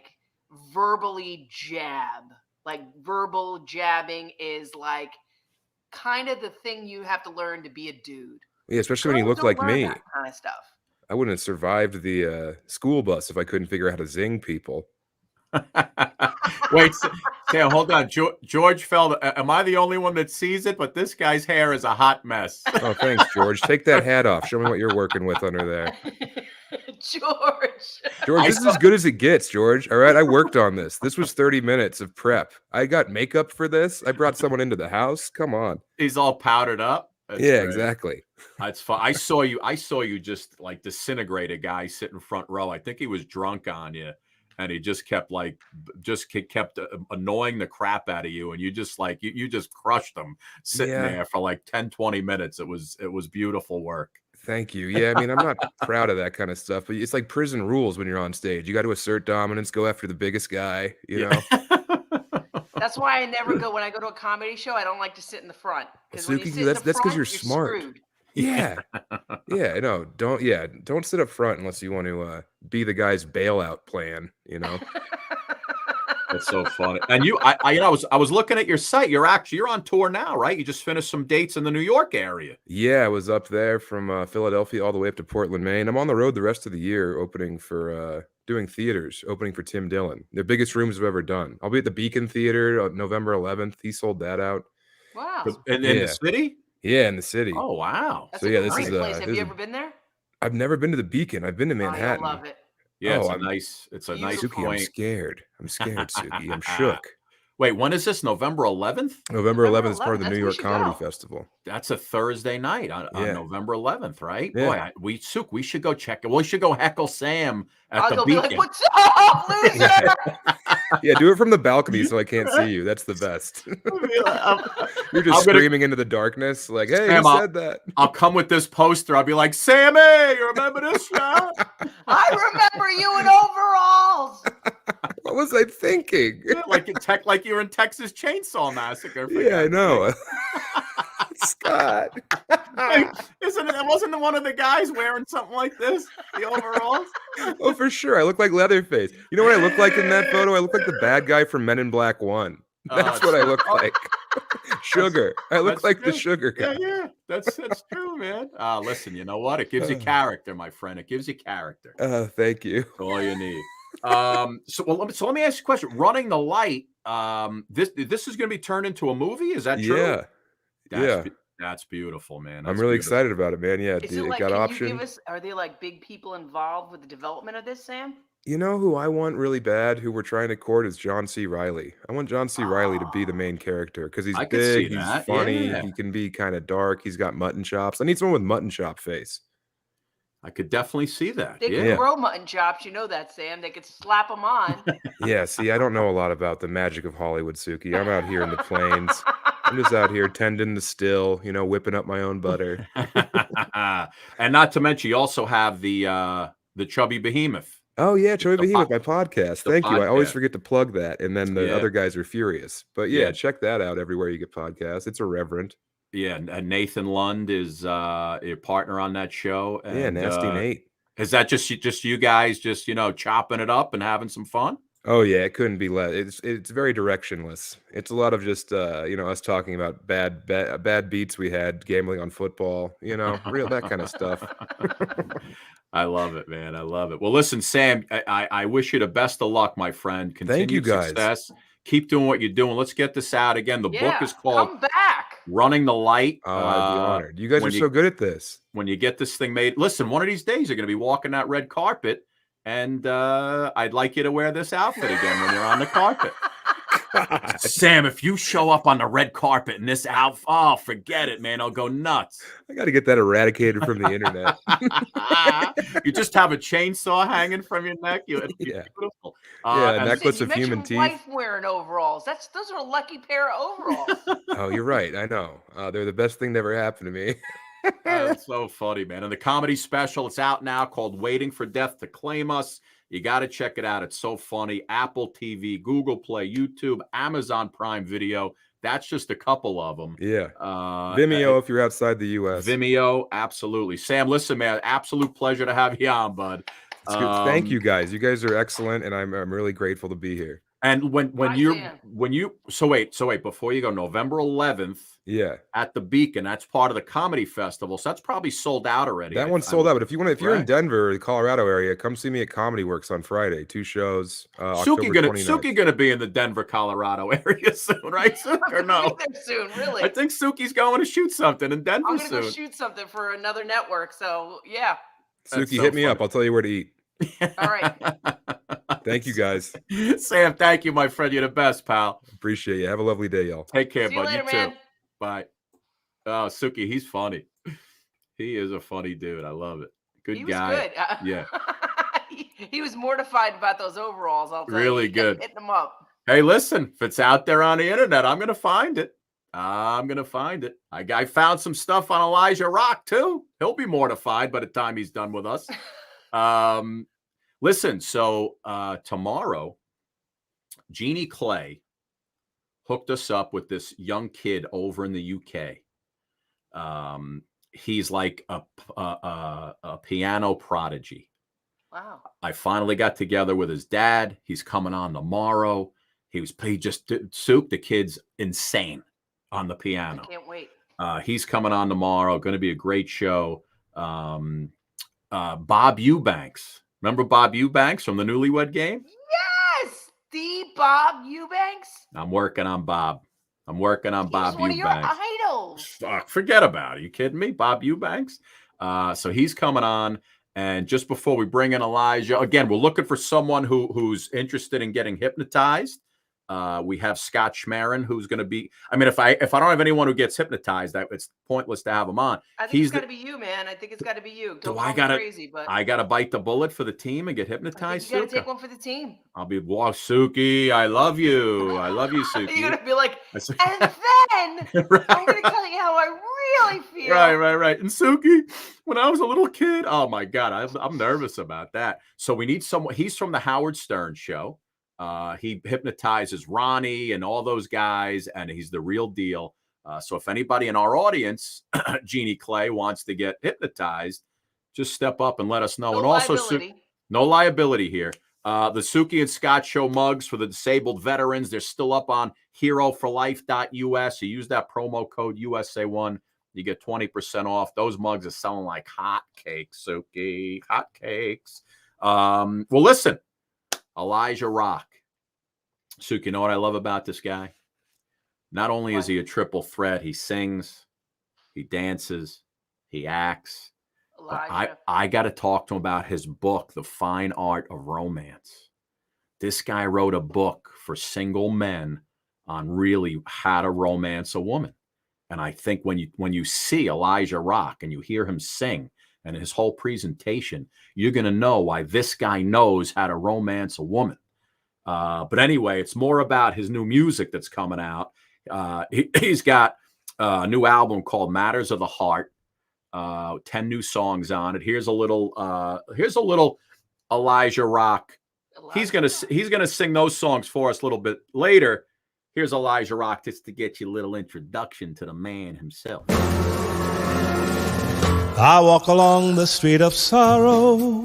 [SPEAKER 2] verbally jab. Like verbal jabbing is like kind of the thing you have to learn to be a dude.
[SPEAKER 12] Yeah, especially when you
[SPEAKER 2] Girls
[SPEAKER 12] look
[SPEAKER 2] don't
[SPEAKER 12] like
[SPEAKER 2] learn
[SPEAKER 12] me.
[SPEAKER 2] that kind of stuff.
[SPEAKER 12] I wouldn't have survived the school bus if I couldn't figure out how to zing people.
[SPEAKER 1] Wait, Sam, hold on. George Feld, am I the only one that sees it? But this guy's hair is a hot mess.
[SPEAKER 12] Oh, thanks, George. Take that hat off. Show me what you're working with under there. George, this is as good as it gets, George. All right, I worked on this. This was 30 minutes of prep. I got makeup for this. I brought someone into the house. Come on.
[SPEAKER 1] He's all powdered up. That's
[SPEAKER 12] yeah,
[SPEAKER 1] great.
[SPEAKER 12] exactly.
[SPEAKER 1] That's fun. I saw you just like disintegrate a guy sitting front row. I think he was drunk on you, and he just kept kept annoying the crap out of you, and you just you just crushed him sitting there for like 10-20 minutes. It was beautiful work.
[SPEAKER 12] Thank you. Yeah, I mean, I'm not proud of that kind of stuff, but it's like prison rules when you're on stage. You got to assert dominance, go after the biggest guy, know?
[SPEAKER 2] That's why I never go, when I go to a comedy show, I don't like to sit in the front.
[SPEAKER 12] Suki, that's because you're smart.
[SPEAKER 2] Screwed.
[SPEAKER 12] Yeah. Yeah, no, don't sit up front unless you want to be the guy's bailout plan,
[SPEAKER 1] That's so funny. And I was looking at your site. You're on tour now, right? You just finished some dates in the New York area.
[SPEAKER 12] Yeah, I was up there from Philadelphia all the way up to Portland, Maine. I'm on the road the rest of the year opening for doing theaters, opening for Tim Dillon. The biggest rooms I've ever done. I'll be at the Beacon Theater on November 11th. He sold that out.
[SPEAKER 2] Wow.
[SPEAKER 1] In the city?
[SPEAKER 12] Yeah, in the city.
[SPEAKER 1] Oh, wow.
[SPEAKER 2] That's a great place. Have you ever been there?
[SPEAKER 12] I've never been to the Beacon. I've been to Manhattan.
[SPEAKER 2] I love it.
[SPEAKER 1] Yeah, it's a nice
[SPEAKER 12] Suki,
[SPEAKER 1] point.
[SPEAKER 12] I'm scared, Suki. I'm shook.
[SPEAKER 1] Wait, when is this? November 11th?
[SPEAKER 12] November 11th is part of the New York Comedy Festival.
[SPEAKER 1] That's a Thursday night on November 11th, right?
[SPEAKER 12] Yeah.
[SPEAKER 1] Boy, we should go check it. We should go heckle Sam at the
[SPEAKER 2] I'll
[SPEAKER 1] Beacon.
[SPEAKER 2] be like, what's up, loser?
[SPEAKER 12] Yeah, do it from the balcony so I can't see you. That's the best. You're just screaming into the darkness like, hey,
[SPEAKER 1] Sam,
[SPEAKER 12] who said that?
[SPEAKER 1] I'll come with this poster. I'll be like, Sammy, you remember this show?
[SPEAKER 2] I remember you in overalls.
[SPEAKER 12] What was I thinking?
[SPEAKER 1] like you were in Texas Chainsaw Massacre.
[SPEAKER 12] Yeah, I know. Scott.
[SPEAKER 1] Wasn't one of the guys wearing something like this? The overalls?
[SPEAKER 12] Oh, for sure. I look like Leatherface. You know what I look like in that photo? I look like the bad guy from Men in Black 1. That's what I look like. Sugar. I look like the sugar guy.
[SPEAKER 1] Yeah. That's true, man. Listen, you know what? It gives you character, my friend. It gives you character.
[SPEAKER 12] Thank you.
[SPEAKER 1] That's all you need. So let me ask you a question. Running the Light. This is going to be turned into a movie. Is that true?
[SPEAKER 12] Yeah.
[SPEAKER 1] That's beautiful, man.
[SPEAKER 12] I'm really excited about it, man. Yeah,
[SPEAKER 2] Is it like,
[SPEAKER 12] got
[SPEAKER 2] can
[SPEAKER 12] option.
[SPEAKER 2] you give us, are they like big people involved with the development of this, Sam?
[SPEAKER 12] You know who I want really bad, who we're trying to court, is John C. Reilly. I want John C. Reilly to be the main character because he's
[SPEAKER 1] I could see
[SPEAKER 12] big, he's
[SPEAKER 1] that.
[SPEAKER 12] funny,
[SPEAKER 1] Yeah.
[SPEAKER 12] he can be kind of dark, he's got mutton chops. I need someone with mutton chop face.
[SPEAKER 1] I could definitely see that.
[SPEAKER 2] They can grow mutton chops, you know that, Sam. They could slap them on.
[SPEAKER 12] Yeah, see, I don't know a lot about the magic of Hollywood, Suki. I'm out here in the plains. I'm just out here tending the still, you know, whipping up my own butter.
[SPEAKER 1] And not to mention, you also have the Chubby Behemoth.
[SPEAKER 12] Oh yeah, Chubby Behemoth, my podcast. Thank you. I always
[SPEAKER 1] podcast.
[SPEAKER 12] forget to plug that, and then the
[SPEAKER 1] Yeah.
[SPEAKER 12] other guys are furious. But yeah, check that out everywhere you get podcasts. It's irreverent.
[SPEAKER 1] Yeah, and Nathan Lund is your partner on that show. And,
[SPEAKER 12] Yeah, Nasty Nate.
[SPEAKER 1] Is that just you guys just, you know, chopping it up and having some fun?
[SPEAKER 12] Oh yeah, it couldn't be less. It's very directionless. It's a lot of just you know, us talking about bad beats we had, gambling on football, you know, real that kind of stuff.
[SPEAKER 1] I love it, man. I love it. Well, listen, Sam, I wish you the best of luck, my friend.
[SPEAKER 12] Thank you,
[SPEAKER 1] Continued
[SPEAKER 12] guys.
[SPEAKER 1] success. Keep doing what you're doing. Let's get this out again. The book is called
[SPEAKER 2] Come back.
[SPEAKER 1] Running the Light.
[SPEAKER 12] Oh, I'd be honored. You guys are so good at this.
[SPEAKER 1] When you get this thing made, listen, one of these days you're going to be walking that red carpet, and I'd like you to wear this outfit again when you're on the carpet. God. Sam, if you show up on the red carpet in this outfit, oh, forget it, man. I'll go nuts.
[SPEAKER 12] I got to get that eradicated from the internet.
[SPEAKER 1] You just have a chainsaw hanging from your neck. It'd be beautiful.
[SPEAKER 12] Yeah, a necklace of human teeth.
[SPEAKER 2] Wife wearing overalls. Those are a lucky pair of overalls.
[SPEAKER 12] Oh, you're right. I know. They're the best thing that ever happened to me.
[SPEAKER 1] That's so funny, man. And the comedy special, it's out now, called Waiting for Death to Claim Us. You got to check it out. It's so funny. Apple TV, Google Play, YouTube, Amazon Prime Video. That's just a couple of them.
[SPEAKER 12] Yeah. Vimeo if you're outside the U.S.
[SPEAKER 1] Vimeo, absolutely. Sam, listen, man, absolute pleasure to have you on, bud.
[SPEAKER 12] Thank you, guys. You guys are excellent, and I'm really grateful to be here.
[SPEAKER 1] And when you so wait before you go, November 11th, at the Beacon, that's part of the comedy festival, so that's probably sold out already.
[SPEAKER 12] That one's sold out, but if you're in Denver or the Colorado area, come see me at Comedy Works on Friday. 2 shows.
[SPEAKER 1] Suki gonna be in the Denver, Colorado area soon, right? Or no?
[SPEAKER 2] Soon, really.
[SPEAKER 1] I think Suki's going to shoot something in Denver soon.
[SPEAKER 2] I'm gonna go shoot something for another network. So yeah.
[SPEAKER 12] Suki, hit me up. I'll tell you where to eat.
[SPEAKER 2] All right.
[SPEAKER 12] Thank you, guys.
[SPEAKER 1] Sam, thank you, my friend. You're the best, pal.
[SPEAKER 12] Appreciate you. Have a lovely day, y'all.
[SPEAKER 1] Take care,
[SPEAKER 2] See
[SPEAKER 1] bud.
[SPEAKER 2] you later,
[SPEAKER 1] You too.
[SPEAKER 2] man.
[SPEAKER 1] Bye. Oh, Suki, he's funny. He is a funny dude. I love it. Good guy.
[SPEAKER 2] He was good.
[SPEAKER 1] Yeah.
[SPEAKER 2] He was mortified about those overalls. I'll tell you.
[SPEAKER 1] Really
[SPEAKER 2] He kept
[SPEAKER 1] good.
[SPEAKER 2] hitting them up.
[SPEAKER 1] Hey, listen, if it's out there on the internet, I'm gonna find it. I found some stuff on Elijah Rock too. He'll be mortified by the time he's done with us. Listen, so tomorrow, Jeannie Clay hooked us up with this young kid over in the UK. He's like a piano prodigy.
[SPEAKER 2] Wow.
[SPEAKER 1] I finally got together with his dad. He's coming on tomorrow. He just Soup. The kid's insane on the piano.
[SPEAKER 2] I can't wait.
[SPEAKER 1] He's coming on tomorrow. Going to be a great show. Bob Eubanks. Remember Bob Eubanks from the Newlywed Game?
[SPEAKER 2] Yes, the Bob Eubanks.
[SPEAKER 1] I'm working on Bob. Bob Eubanks.
[SPEAKER 2] One of your idols.
[SPEAKER 1] Fuck, forget about it. Are you kidding me? Bob Eubanks. So he's coming on. And just before we bring in Elijah, again, we're looking for someone who's interested in getting hypnotized. We have Scott Schmarin, who's going to be. I mean, if I don't have anyone who gets hypnotized, it's pointless to have him on.
[SPEAKER 2] I think it's got to be you, man. I think it's got to be you. Don't
[SPEAKER 1] I
[SPEAKER 2] gotta crazy, but
[SPEAKER 1] I gotta bite the bullet for the team and get hypnotized.
[SPEAKER 2] You got to take one for the team.
[SPEAKER 1] I'll be Suki. I love you. I love you, Suki.
[SPEAKER 2] You're gonna be like, and then
[SPEAKER 1] right.
[SPEAKER 2] I'm gonna tell you how I really feel.
[SPEAKER 1] Right. And Suki, when I was a little kid, oh my God, I'm nervous about that. So we need someone. He's from the Howard Stern show. He hypnotizes Ronnie and all those guys, and he's the real deal. So if anybody in our audience, Jeannie Clay, wants to get hypnotized, just step up and let us know.
[SPEAKER 2] No
[SPEAKER 1] and also,
[SPEAKER 2] liability.
[SPEAKER 1] no liability here. The Suki and Scott Show mugs for the disabled veterans, they're still up on heroforlife.us. You use that promo code USA1, you get 20% off. Those mugs are selling like hotcakes, Suki, hotcakes. Well, listen, Elijah Rock. Suki, you know what I love about this guy? Not only is he a triple threat, he sings, he dances, he acts. But I got to talk to him about his book, The Fine Art of Romance. This guy wrote a book for single men on really how to romance a woman. And I think when you see Elijah Rock and you hear him sing and his whole presentation, you're going to know why this guy knows how to romance a woman. But anyway, it's more about his new music that's coming out. He's got a new album called Matters of the Heart. 10 new songs on it. Here's a little Elijah Rock. He's gonna sing those songs for us a little bit later. Here's Elijah Rock just to get you a little introduction to the man himself.
[SPEAKER 13] I walk along the street of sorrow,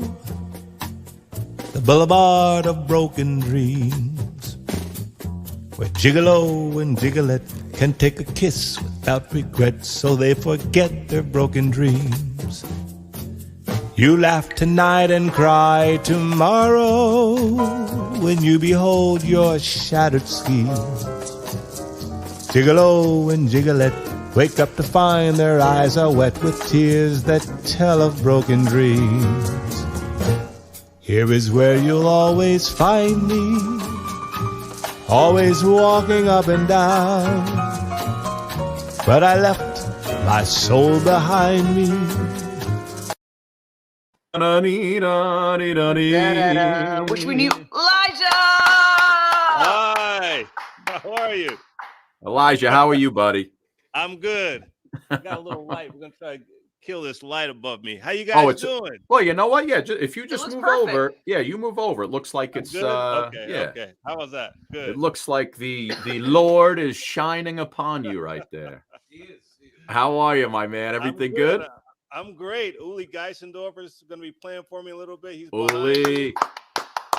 [SPEAKER 13] the boulevard of broken dreams, where gigolo and gigolette can take a kiss without regret, so they forget their broken dreams. You laugh tonight and cry tomorrow when you behold your shattered schemes. Gigolo and gigolette wake up to find their eyes are wet with tears that tell of broken dreams. Here is where you'll always find me, always walking up and down. But I left my soul behind me.
[SPEAKER 2] Wish we knew Elijah.
[SPEAKER 14] Hi, how are you?
[SPEAKER 1] Elijah, how are you, buddy?
[SPEAKER 14] I'm good. I got a little light. We're gonna try to kill this light above me. How you guys doing?
[SPEAKER 1] Well, you know what? Yeah, if you just move over, you move over. It looks like it's
[SPEAKER 14] good? Okay. How was that? Good.
[SPEAKER 1] It looks like the Lord is shining upon you right there.
[SPEAKER 14] He is.
[SPEAKER 1] How are you, my man? Everything good?
[SPEAKER 14] I'm great. Uli Geisendorfer is going to be playing for me a little bit. He's
[SPEAKER 1] Uli.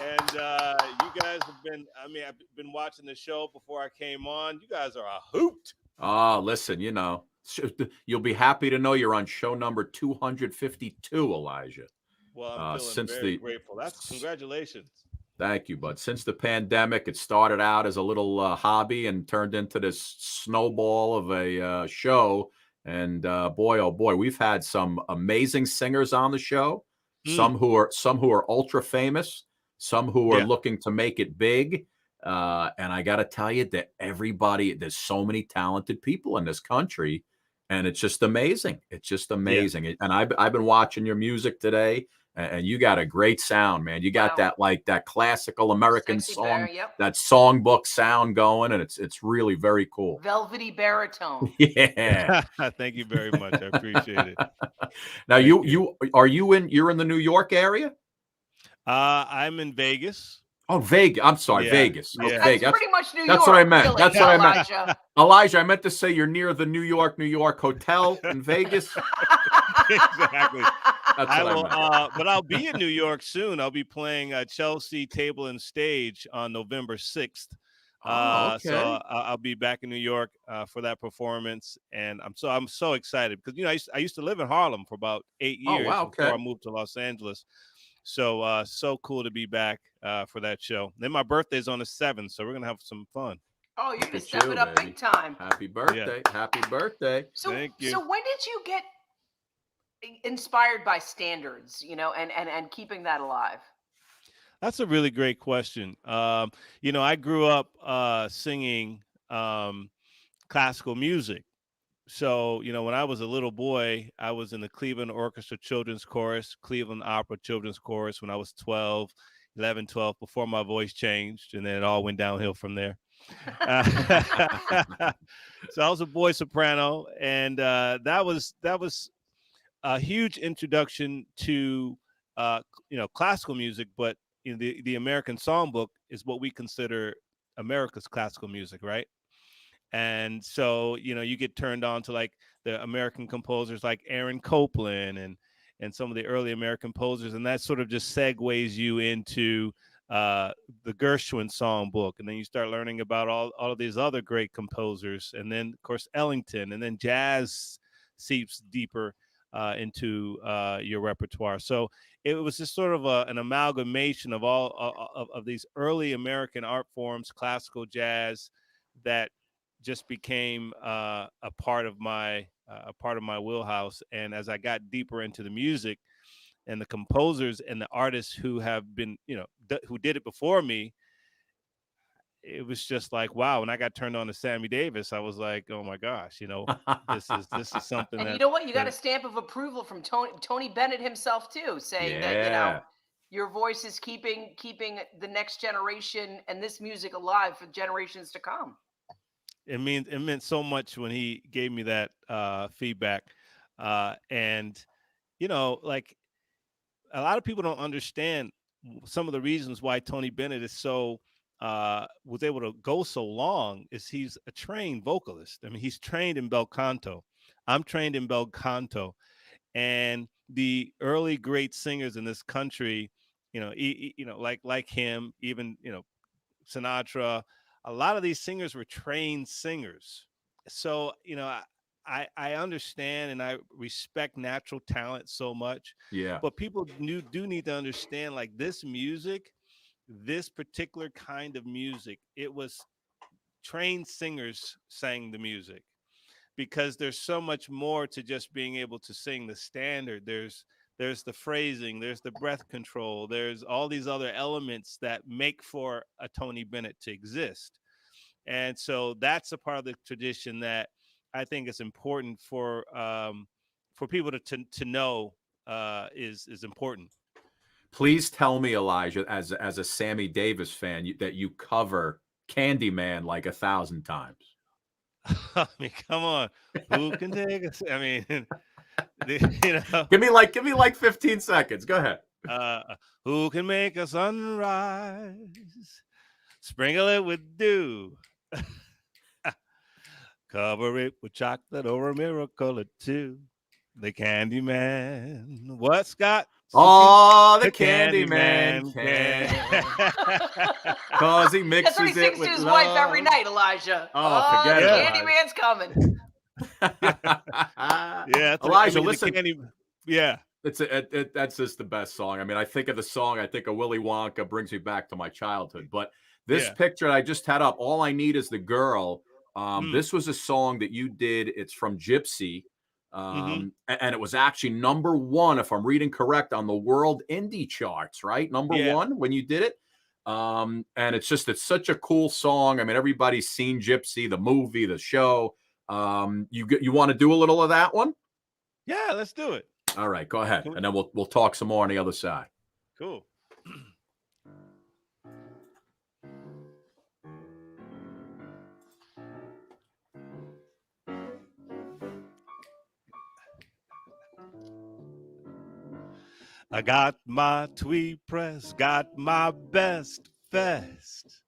[SPEAKER 14] And you guys have been, I've been watching the show before I came on. You guys are a hoot.
[SPEAKER 1] Oh, listen, you'll be happy to know you're on show number 252, Elijah.
[SPEAKER 14] Well, I'm feeling very grateful. Congratulations.
[SPEAKER 1] Thank you, bud. Since the pandemic, it started out as a little hobby and turned into this snowball of a show. And boy, oh boy, we've had some amazing singers on the show. Some who are ultra famous, some who are looking to make it big. And I got to tell you that there's so many talented people in this country, and it's just amazing. It's just amazing. Yeah. And I've been watching your music today. And you got a great sound, man. You got that classical American song, that songbook sound going, and it's really very cool.
[SPEAKER 2] Velvety baritone.
[SPEAKER 1] Yeah.
[SPEAKER 14] Thank you very much. I appreciate it.
[SPEAKER 1] Now you're in the New York area?
[SPEAKER 14] I'm in Vegas.
[SPEAKER 1] Oh, Vegas. I'm sorry, Vegas.
[SPEAKER 2] Yeah.
[SPEAKER 1] Oh,
[SPEAKER 2] That's
[SPEAKER 1] Vegas.
[SPEAKER 2] pretty much New York.
[SPEAKER 1] That's what I meant.
[SPEAKER 2] Really.
[SPEAKER 1] That's what I meant. Elijah, I meant to say you're near the New York Hotel in Vegas.
[SPEAKER 14] Exactly. But I'll be in New York soon. I'll be playing Chelsea Table and Stage on November 6th. Okay. So I'll be back in New York for that performance, and I'm so excited because I used to live in Harlem for about 8 years before I moved to Los Angeles. So so cool to be back for that show. Then my birthday's on the 7th, so we're gonna have some fun.
[SPEAKER 2] Oh, you're gonna step it up big time.
[SPEAKER 1] Happy birthday! Yeah. Happy birthday!
[SPEAKER 2] So,
[SPEAKER 14] thank you.
[SPEAKER 2] So when did you get inspired by standards? And keeping that alive.
[SPEAKER 14] That's a really great question. I grew up singing classical music. So, when I was a little boy, I was in the Cleveland Orchestra Children's Chorus, Cleveland Opera Children's Chorus when I was 12, before my voice changed, and then it all went downhill from there. So I was a boy soprano, and that was a huge introduction to classical music, but the American Songbook is what we consider America's classical music, right? And so, you get turned on to like the American composers like Aaron Copland and some of the early American composers. And that sort of just segues you into the Gershwin songbook, and then you start learning about all of these other great composers, and then of course Ellington, and then jazz seeps deeper into your repertoire. So it was just sort of an amalgamation of all of these early American art forms, classical jazz, that just became a part of my wheelhouse. And as I got deeper into the music and the composers and the artists who have been, who did it before me, it was just like, wow. When I got turned on to Sammy Davis, I was like, oh my gosh, this is something.
[SPEAKER 2] And
[SPEAKER 14] that,
[SPEAKER 2] you know what? You got a stamp of approval from Tony Bennett himself too, saying that your voice is keeping the next generation and this music alive for generations to come.
[SPEAKER 14] It meant so much when he gave me that feedback, and like a lot of people don't understand some of the reasons why Tony Bennett is so was able to go so long. Is he's a trained vocalist. I mean, he's trained in bel canto. I'm trained in bel canto, and the early great singers in this country, like him, even Sinatra, a lot of these singers were trained singers. So, I understand and I respect natural talent so much.
[SPEAKER 1] Yeah.
[SPEAKER 14] But people do need to understand, like, this music, this particular kind of music, it was trained singers sang the music, because there's so much more to just being able to sing the standard. There's the phrasing, there's the breath control, there's all these other elements that make for a Tony Bennett to exist. And so that's a part of the tradition that I think is important for people to know is important.
[SPEAKER 1] Please tell me, Elijah, as a Sammy Davis fan, that you cover Candyman like 1,000 times.
[SPEAKER 14] I mean, come on, who can take us? I mean,
[SPEAKER 1] give me like 15 seconds. Go ahead.
[SPEAKER 14] Who can make a sunrise, sprinkle it with dew, cover it with chocolate or a miracle or two? The Candyman. What's got?
[SPEAKER 1] Oh, the Candyman can. Cause he mixes
[SPEAKER 2] That's what he sings to his wife every night, Elijah.
[SPEAKER 1] Oh, forget
[SPEAKER 2] it.
[SPEAKER 1] The
[SPEAKER 2] Candyman's coming.
[SPEAKER 14] Yeah,
[SPEAKER 1] Elijah, listen.
[SPEAKER 14] Yeah.
[SPEAKER 1] That's just the best song. I mean, I think of the song, I think of Willy Wonka, brings me back to my childhood. But this picture I just had up, All I Need Is the Girl. This was a song that you did. It's from Gypsy. And it was actually #1, if I'm reading correct, on the world indie charts, right? #1 when you did it. And it's such a cool song. I mean, everybody's seen Gypsy, the movie, the show. You want to do a little of that one?
[SPEAKER 14] Yeah, let's do it.
[SPEAKER 1] All right, go ahead. And then we'll talk some more on the other side.
[SPEAKER 14] Cool. I got my tweed press, got my best vest.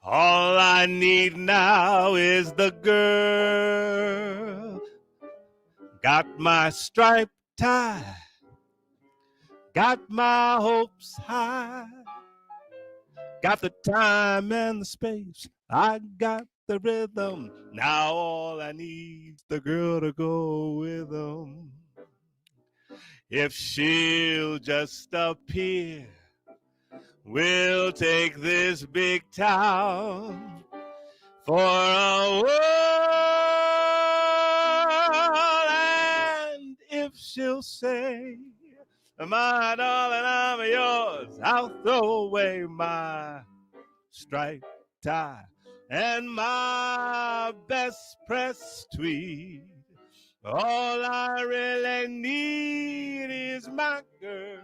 [SPEAKER 14] All I need now is the girl. Got my striped tie, got my hopes high, got the time and the space, I got the rhythm. Now all I need's the girl to go with them. If she'll just appear, we'll take this big town for a whirl. And if she'll say, my darling, I'm yours, I'll throw away my striped tie and my best pressed tweed. All I really need is my girl.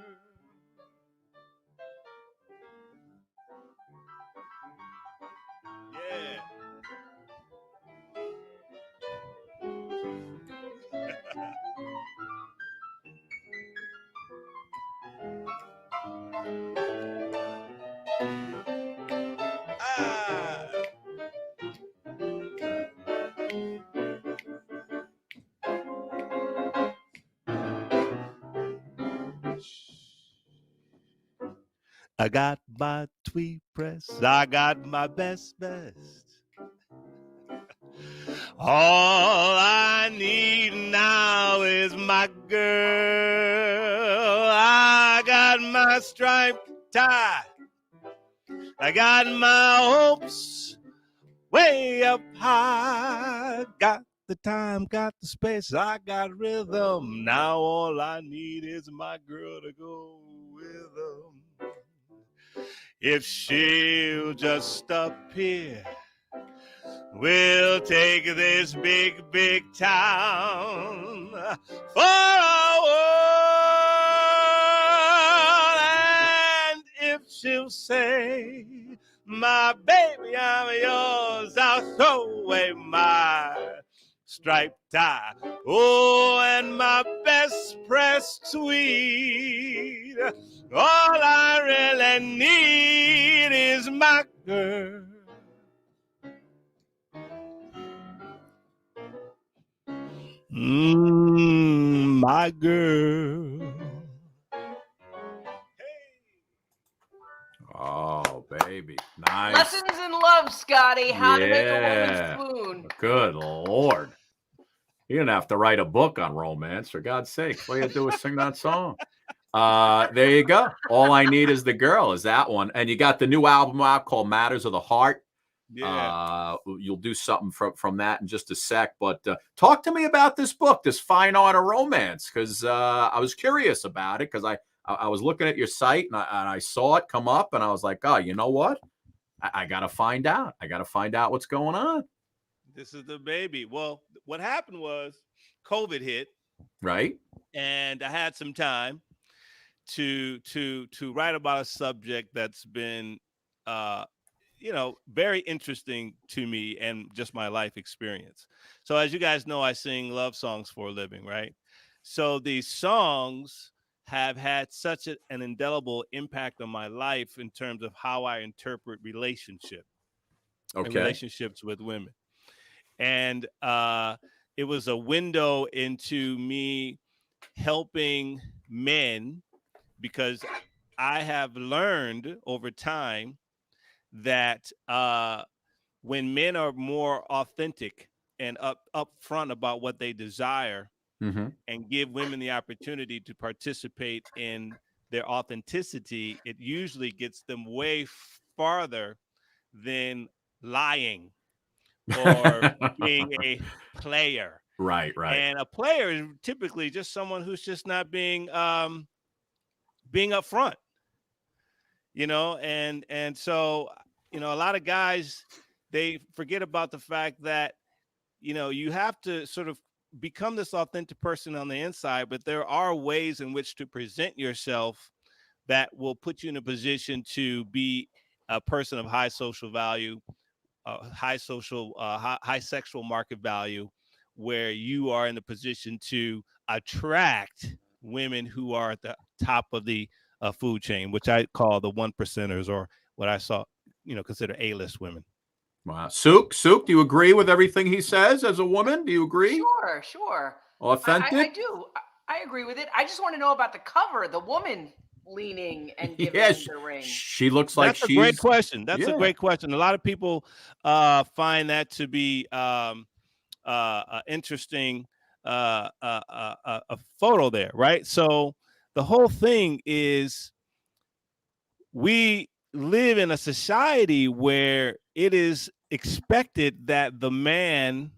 [SPEAKER 14] Yeah.
[SPEAKER 13] I got my tweed press. I got my best. All I need now is my girl. I got my striped tie. I got my hopes way up high. Got the time, got the space, I got rhythm. Now all I need is my girl to go with them. If she'll just appear, we'll take this big, big town for a whirl. And if she'll say, my baby, I'm yours, I'll throw away my striped tie. Oh, and my best pressed tweed. All I really need is my girl. My girl.
[SPEAKER 1] Oh, baby. Nice.
[SPEAKER 2] Lessons in love, Scotty. How to make a
[SPEAKER 1] Yeah.
[SPEAKER 2] woman swoon.
[SPEAKER 1] Good Lord. You didn't have to write a book on romance, for God's sake. All you had to do was sing that song. There you go. All I Need Is the Girl is that one. And you got the new album out called Matters of the Heart.
[SPEAKER 14] Yeah.
[SPEAKER 1] You'll do something from that in just a sec. But talk to me about this book, this fine art of romance, because I was curious about it because I was looking at your site and I saw it come up and I was like, oh, you know what? I got to find out. I got to find out what's going on.
[SPEAKER 14] This is the baby. Well, what happened was COVID hit.
[SPEAKER 1] Right.
[SPEAKER 14] And I had some time to write about a subject that's been very interesting to me and just my life experience. So as you guys know, I sing love songs for a living, right? So these songs have had such an indelible impact on my life in terms of how I interpret relationships and relationships with women. And it was a window into me helping men, because I have learned over time that when men are more authentic and upfront about what they desire, and give women the opportunity to participate in their authenticity, it usually gets them way farther than lying or being a player.
[SPEAKER 1] Right.
[SPEAKER 14] And a player is typically just someone who's just not being upfront, and so, a lot of guys, they forget about the fact that, you have to sort of become this authentic person on the inside, but there are ways in which to present yourself that will put you in a position to be a person of high social value, high sexual market value, where you are in a position to attract women who are at the top of the food chain, which I call the 1%ers, or what I consider A-list women.
[SPEAKER 1] Wow. Sook, do you agree with everything he says as a woman? Do you agree?
[SPEAKER 2] Sure.
[SPEAKER 1] Authentic?
[SPEAKER 2] I do. I agree with it. I just want to know about the cover, the woman leaning and giving the ring.
[SPEAKER 1] She looks like
[SPEAKER 14] That's a great question. That's a great question. A lot of people find that to be interesting a photo there, right? So the whole thing is, we live in a society where it is expected that the man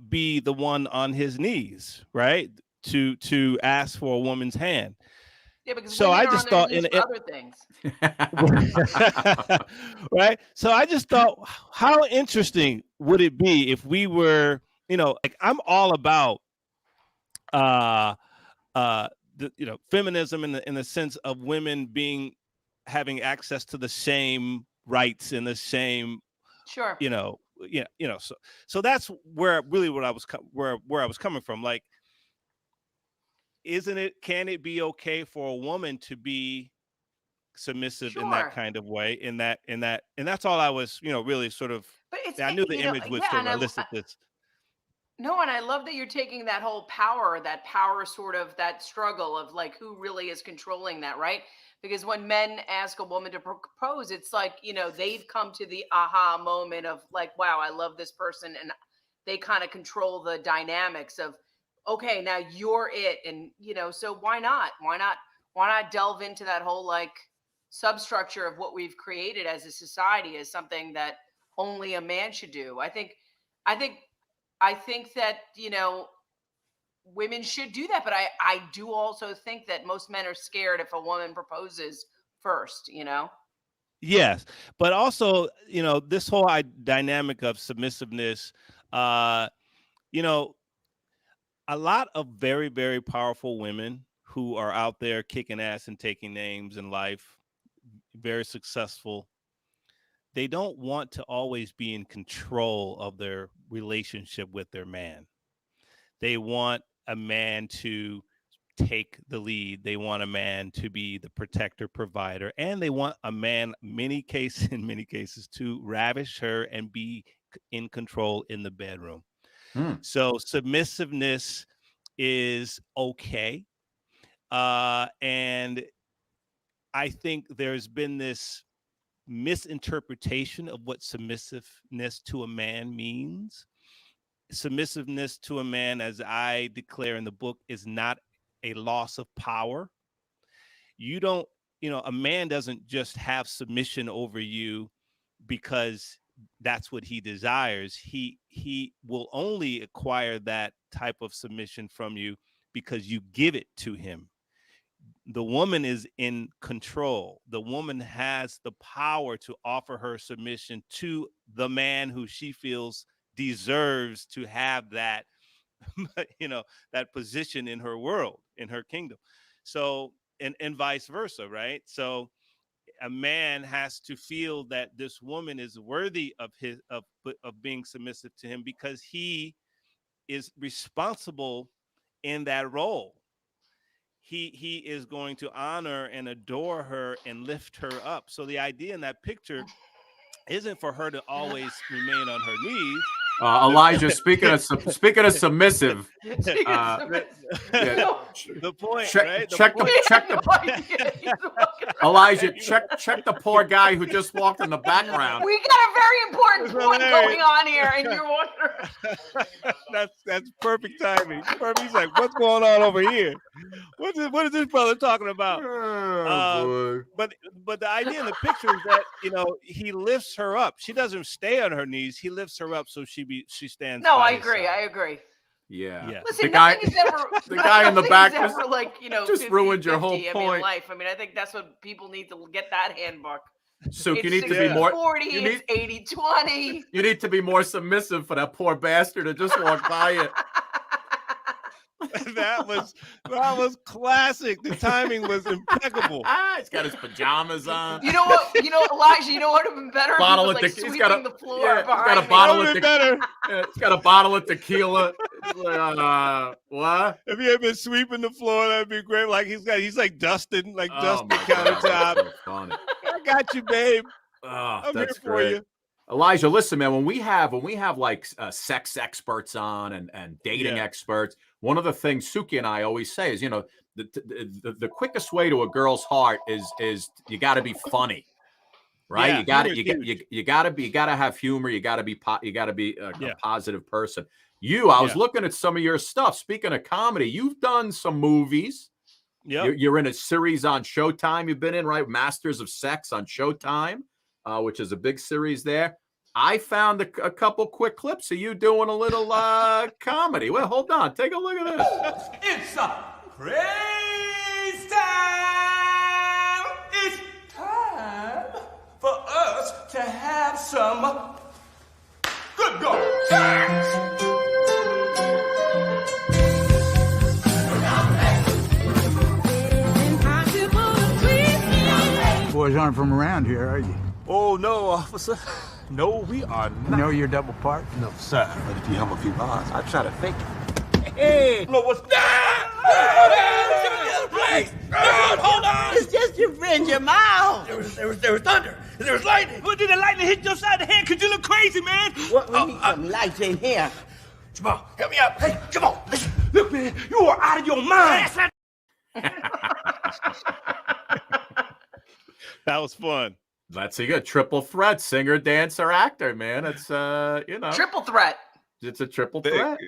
[SPEAKER 14] be the one on his knees, right, to ask for a woman's hand.
[SPEAKER 2] Yeah, because
[SPEAKER 14] so
[SPEAKER 2] women
[SPEAKER 14] I
[SPEAKER 2] are
[SPEAKER 14] just
[SPEAKER 2] on
[SPEAKER 14] thought
[SPEAKER 2] their knees for other things.
[SPEAKER 14] Right. So I just thought, how interesting would it be if we were, I'm all about feminism in the sense of women having access to the same rights and the same,
[SPEAKER 2] sure,
[SPEAKER 14] so that's where really what I was where I was coming from. Like, can it be okay for a woman to be submissive in that kind of way, and that's all I was, really sort of,
[SPEAKER 2] but
[SPEAKER 14] I knew the image would sort of elicit this.
[SPEAKER 2] No, and I love that you're taking that whole power, sort of that struggle of like who really is controlling that, right? Because when men ask a woman to propose, it's like, they've come to the aha moment of like, wow, I love this person. And they kind of control the dynamics of, okay, now you're it. And, so why not? Why not delve into that whole like substructure of what we've created as a society as something that only a man should do? I think that, women should do that, but I do also think that most men are scared if a woman proposes first,
[SPEAKER 14] Yes, but also, this whole dynamic of submissiveness, a lot of very, very powerful women who are out there kicking ass and taking names in life, very successful, they don't want to always be in control of their relationship with their man. They want a man to take the lead. They want a man to be the protector, provider, and they want a man, in many cases, to ravish her and be in control in the bedroom. So submissiveness is okay. And I think there's been this misinterpretation of what submissiveness to a man means. Submissiveness to a man, as I declare in the book, is not a loss of power. A man doesn't just have submission over you because that's what he desires. He will only acquire that type of submission from you because you give it to him. The woman is in control. The woman has the power to offer her submission to the man who she feels deserves to have that, that position in her world, in her kingdom. So, and vice versa, right? So a man has to feel that this woman is worthy of being submissive to him because he is responsible in that role. He is going to honor and adore her and lift her up. So the idea in that picture isn't for her to always remain on her knees.
[SPEAKER 1] Elijah, speaking of submissive,
[SPEAKER 14] the point,
[SPEAKER 1] Elijah, check the poor guy who just walked in the background.
[SPEAKER 2] We got a very important point going on here, and you're wondering.
[SPEAKER 14] That's perfect timing. He's like, what's going on over here? What is this brother talking about? But the idea in the picture is that he lifts her up. She doesn't stay on her knees. He lifts her up so she stands.
[SPEAKER 2] No, I agree.
[SPEAKER 1] Yeah.
[SPEAKER 2] Listen,
[SPEAKER 1] the guy in the back just ruined your whole point.
[SPEAKER 2] In life. I mean, I think that's what people need to get that handbook.
[SPEAKER 1] So you need to be more
[SPEAKER 2] 40, it's 80-20.
[SPEAKER 1] You need to be more submissive for that poor bastard to just walk by it.
[SPEAKER 14] That was classic. The timing was impeccable.
[SPEAKER 1] He's got his pajamas on.
[SPEAKER 2] You know what, Elijah? You know what would have been better? He's got a bottle.
[SPEAKER 1] He's got a bottle of tequila. What?
[SPEAKER 14] If he had been sweeping the floor, that'd be great. Like he's like dusting, dusting countertop. I got you, babe. I'm
[SPEAKER 1] that's
[SPEAKER 14] here for
[SPEAKER 1] great.
[SPEAKER 14] you.
[SPEAKER 1] Elijah, listen, man, when we have like sex experts on and dating experts, one of the things Suki and I always say is, the quickest way to a girl's heart is you got to be funny, right?
[SPEAKER 14] Yeah,
[SPEAKER 1] you got to have humor. You got to be a positive person. I was looking at some of your stuff. Speaking of comedy, you've done some movies.
[SPEAKER 14] Yeah,
[SPEAKER 1] you're in a series on Showtime. You've been in, right? Masters of Sex on Showtime. Which is a big series there. I found a couple quick clips of you doing a little comedy. Well, hold on. Take a look at this.
[SPEAKER 3] It's a praise time. It's time for us to have some good girl.
[SPEAKER 15] Boys aren't from around here, are you?
[SPEAKER 16] Oh, no, officer. No, we are not.
[SPEAKER 15] Know your double part?
[SPEAKER 16] No, sir. But if you hum a few bars, I try to fake it. Hey! No, what's that? Place! Hold on!
[SPEAKER 3] It's just your friend, your mouth. There was thunder. There was lightning. What did the lightning hit your side of the head? Because you look crazy, man. What? We need some lights in here.
[SPEAKER 16] Jamal, help me out. Hey, Jamal, listen. Look, man, you are out of your mind.
[SPEAKER 14] That was fun.
[SPEAKER 1] That's a good triple threat, singer, dancer, actor, man. It's
[SPEAKER 2] triple threat.
[SPEAKER 1] It's a triple threat.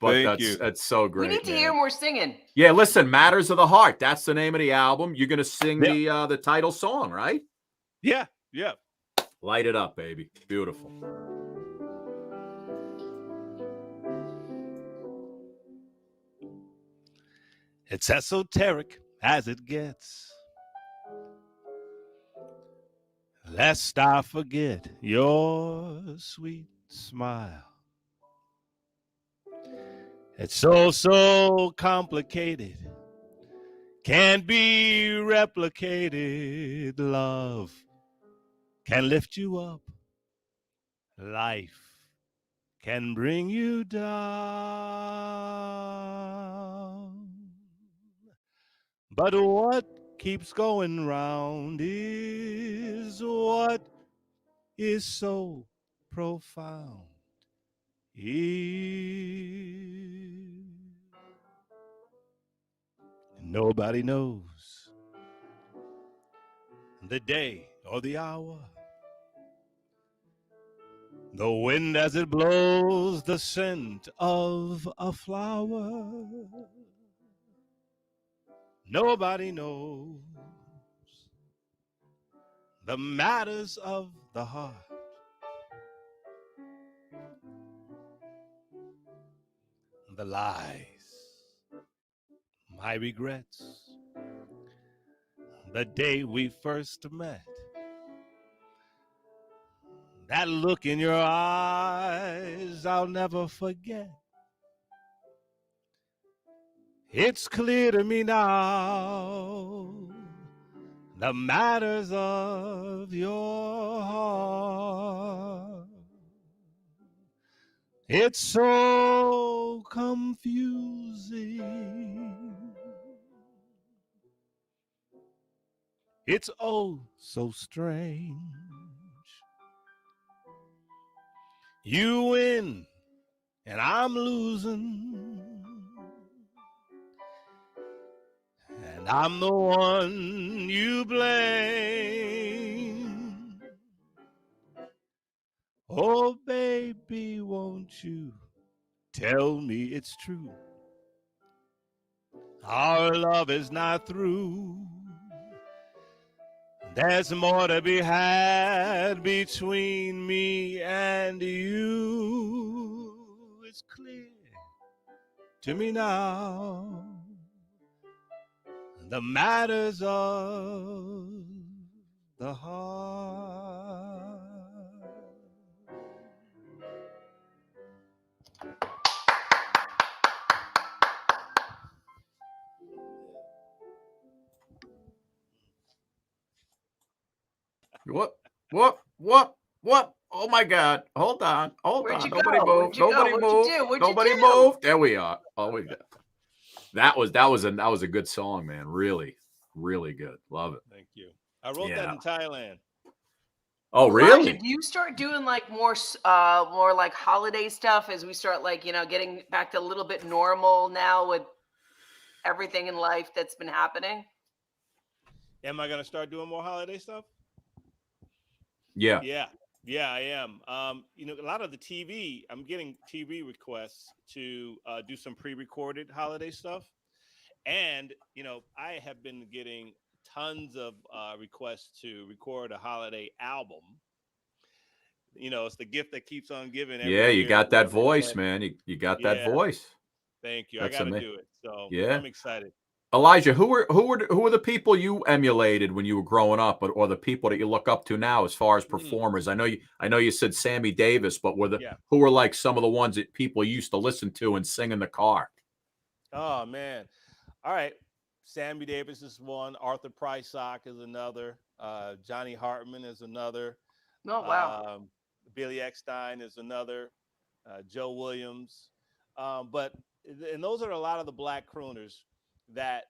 [SPEAKER 14] Thank
[SPEAKER 1] That's so great.
[SPEAKER 2] We need to
[SPEAKER 1] man.
[SPEAKER 2] hear more singing.
[SPEAKER 1] Yeah, listen, Matters of the Heart. That's the name of the album. You're gonna sing the title song, right?
[SPEAKER 14] Yeah.
[SPEAKER 1] Light it up, baby. Beautiful.
[SPEAKER 13] It's esoteric as it gets. Lest I forget your sweet smile. It's so complicated. Can't be replicated. Love can lift you up. Life can bring you down. But what keeps going round is what is so profound. Nobody knows the day or the hour, the wind as it blows, the scent of a flower. Nobody knows the matters of the heart. The lies, my regrets, the day we first met. That look in your eyes I'll never forget. It's clear to me now, the matters of your heart. It's so confusing. It's oh so strange. You win and I'm losing. And I'm the one you blame. Oh, baby, won't you tell me it's true? Our love is not through. There's more to be had between me and you. It's clear to me now, the matters of the heart.
[SPEAKER 1] What? Oh my God! Hold on.
[SPEAKER 2] Where'd you
[SPEAKER 1] Nobody
[SPEAKER 2] go?
[SPEAKER 1] move.
[SPEAKER 2] Where'd you
[SPEAKER 1] Nobody
[SPEAKER 2] go?
[SPEAKER 1] move.
[SPEAKER 2] What'd you do? What'd
[SPEAKER 1] Nobody
[SPEAKER 2] you do?
[SPEAKER 1] move. There we are. Oh, we got. That was a good song, man. Really, really good. Love it.
[SPEAKER 14] Thank you. I wrote that in Thailand.
[SPEAKER 1] Oh,
[SPEAKER 2] Elijah,
[SPEAKER 1] really?
[SPEAKER 2] do you start doing like more like holiday stuff as we start like, getting back to a little bit normal now with everything in life that's been happening?
[SPEAKER 14] Am I going to start doing more holiday stuff?
[SPEAKER 1] Yeah.
[SPEAKER 14] Yeah, I am. A lot of the TV, I'm getting TV requests to do some pre-recorded holiday stuff. And, I have been getting tons of requests to record a holiday album. It's the gift that keeps on giving. Every
[SPEAKER 1] Yeah, you
[SPEAKER 14] year.
[SPEAKER 1] got that voice, man. You got that voice.
[SPEAKER 14] Thank you.
[SPEAKER 1] That's
[SPEAKER 14] I got to
[SPEAKER 1] amazing.
[SPEAKER 14] do it. So
[SPEAKER 1] Yeah.
[SPEAKER 14] I'm excited.
[SPEAKER 1] Elijah, who were the people you emulated when you were growing up, or the people that you look up to now as far as performers? I know you said Sammy Davis, but who were like some of the ones that people used to listen to and sing in the car?
[SPEAKER 14] Oh man. All right. Sammy Davis is one. Arthur Prysock is another. Johnny Hartman is another.
[SPEAKER 2] Oh wow.
[SPEAKER 14] Billy Eckstein is another. Joe Williams. And those are a lot of the black crooners that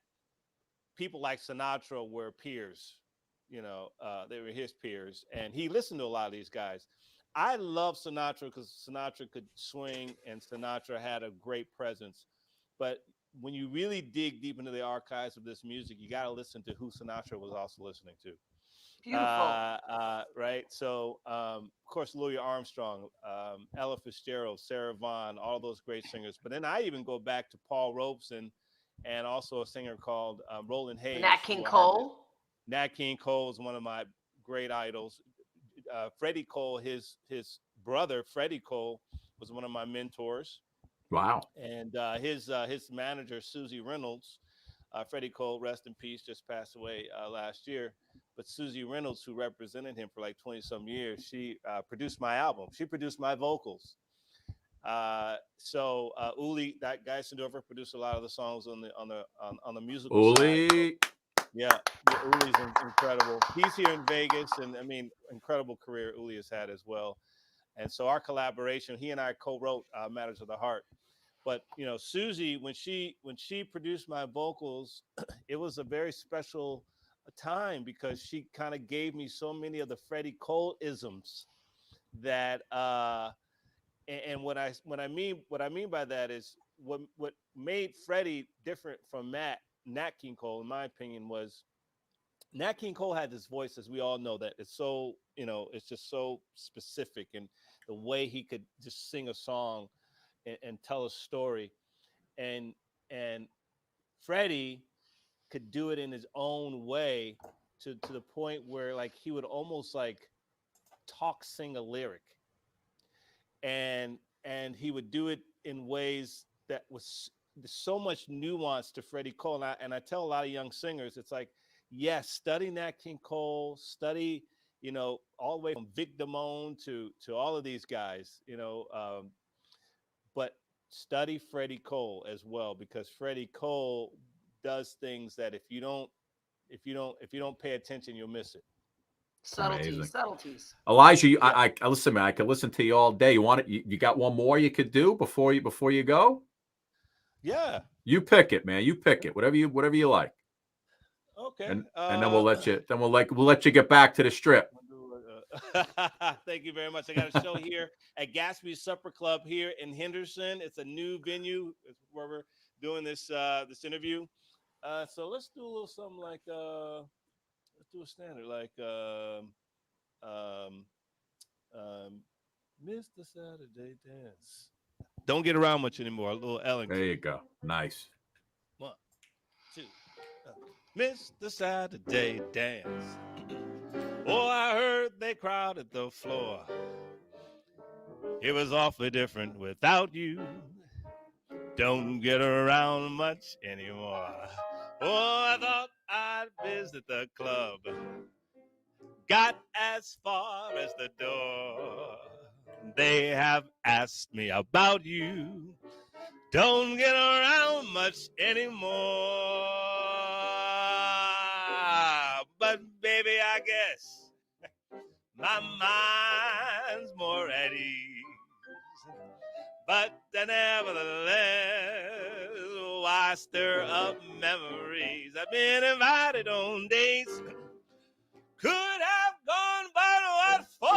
[SPEAKER 14] people like Sinatra were peers. They were his peers, and he listened to a lot of these guys. I love Sinatra because Sinatra could swing and Sinatra had a great presence. But when you really dig deep into the archives of this music, you got to listen to who Sinatra was also listening to.
[SPEAKER 2] Beautiful.
[SPEAKER 14] Right. So, of course, Louis Armstrong, Ella Fitzgerald, Sarah Vaughan, all those great singers. But then I even go back to Paul Robeson and also a singer called Roland Hayes.
[SPEAKER 2] Nat King Cole.
[SPEAKER 14] Nat King Cole is one of my great idols. Freddie Cole, his brother, Freddie Cole, was one of my mentors.
[SPEAKER 1] Wow.
[SPEAKER 14] And his manager, Susie Reynolds, Freddie Cole, rest in peace, just passed away last year. But Susie Reynolds, who represented him for like 20-some years, she produced my album. She produced my vocals. So Uli, that guy Sindorfer, produced a lot of the songs on the musical side. So, yeah, Uli's incredible. He's here in Vegas, and I mean, incredible career Uli has had as well. And so our collaboration, he and I co-wrote "Matters of the Heart." But Susie, when she produced my vocals, it was a very special time because she kind of gave me so many of the Freddie Cole isms that and what I mean by that is what made Freddie different from Nat King Cole, in my opinion, was Nat King Cole had this voice, as we all know, that it's so it's just so specific, and the way he could just sing a song and tell a story, and Freddie could do it in his own way to the point where like he would almost like sing a lyric, and he would do it in ways that was so much nuance to Freddie Cole. And I tell a lot of young singers, it's like, yes, study Nat King Cole, study, all the way from Vic Damone to all of these guys, but study Freddie Cole as well, because Freddie Cole does things that if you don't pay attention, you'll miss it.
[SPEAKER 2] Subtleties.
[SPEAKER 1] Elijah, I listen, man. I could listen to you all day. You want it? You got one more you could do before you go?
[SPEAKER 14] Yeah.
[SPEAKER 1] You pick it, man. You pick it. Whatever you like.
[SPEAKER 14] Okay.
[SPEAKER 1] And then we'll let you. Then we'll let you get back to the strip.
[SPEAKER 14] Thank you very much. I got a show here at Gatsby's Supper Club here in Henderson. It's a new venue. It's where we're doing this interview. So let's do a little something like let's do a standard like Mr. Saturday Dance. Don't get around much anymore. A little Ellen.
[SPEAKER 1] There you go. Nice.
[SPEAKER 14] 1, 2. Mr. Saturday Dance. Oh, I heard they crowded the floor. It was awfully different without you. Don't get around much anymore. Oh, I thought I'd visit the club. Got as far as the door. They have asked me about you. Don't get around much anymore. But baby, I guess my mind's more at ease. But nevertheless, why stir up memories? I've been invited on dates. Could have gone, but what for?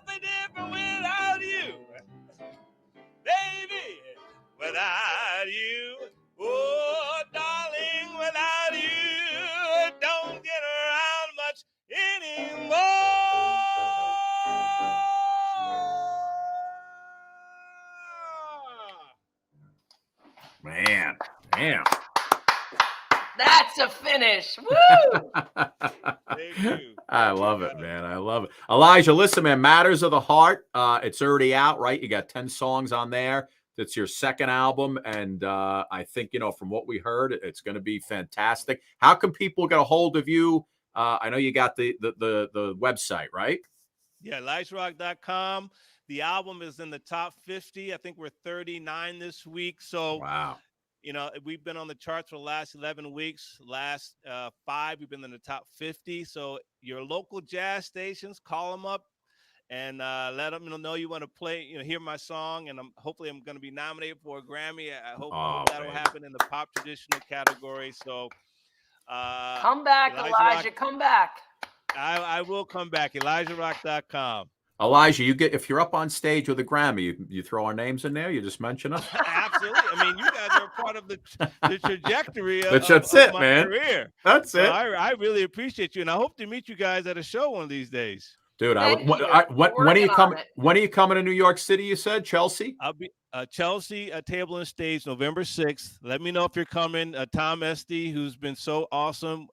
[SPEAKER 14] Be different without you. Baby, without you. Oh, darling, without you. Don't get around much anymore.
[SPEAKER 1] Man, damn.
[SPEAKER 2] That's a finish. Woo!
[SPEAKER 14] Thank you.
[SPEAKER 1] I love it, man. I love it. Elijah, listen, man, Matters of the Heart. It's already out, right? You got 10 songs on there. That's your second album. And I think, from what we heard, it's going to be fantastic. How can people get a hold of you? I know you got the website, right?
[SPEAKER 14] Yeah, LightsRock.com. The album is in the top 50. I think we're 39 this week. So,
[SPEAKER 1] wow.
[SPEAKER 14] We've been on the charts for the last 11 weeks. Last 5, we've been in the top 50. So your local jazz stations, call them up and let them know you want to play, hear my song. And hopefully I'm going to be nominated for a Grammy. I hope that'll happen in the pop traditional category. So
[SPEAKER 2] come back, Elijah, come back.
[SPEAKER 14] I will come back. ElijahRock.com.
[SPEAKER 1] Elijah, if you're up on stage with a Grammy, you throw our names in there. You just mention us.
[SPEAKER 14] Absolutely. I mean, you guys are part of the trajectory
[SPEAKER 1] That's
[SPEAKER 14] of
[SPEAKER 1] it,
[SPEAKER 14] my
[SPEAKER 1] man.
[SPEAKER 14] career.
[SPEAKER 1] That's
[SPEAKER 14] so
[SPEAKER 1] it.
[SPEAKER 14] I really appreciate you, and I hope to meet you guys at a show one of these days.
[SPEAKER 1] Dude, when are you coming? When are you coming to New York City? You said Chelsea.
[SPEAKER 14] I'll be Chelsea Table and Stage November 6th. Let me know if you're coming. Tom Esty, who's been so awesome,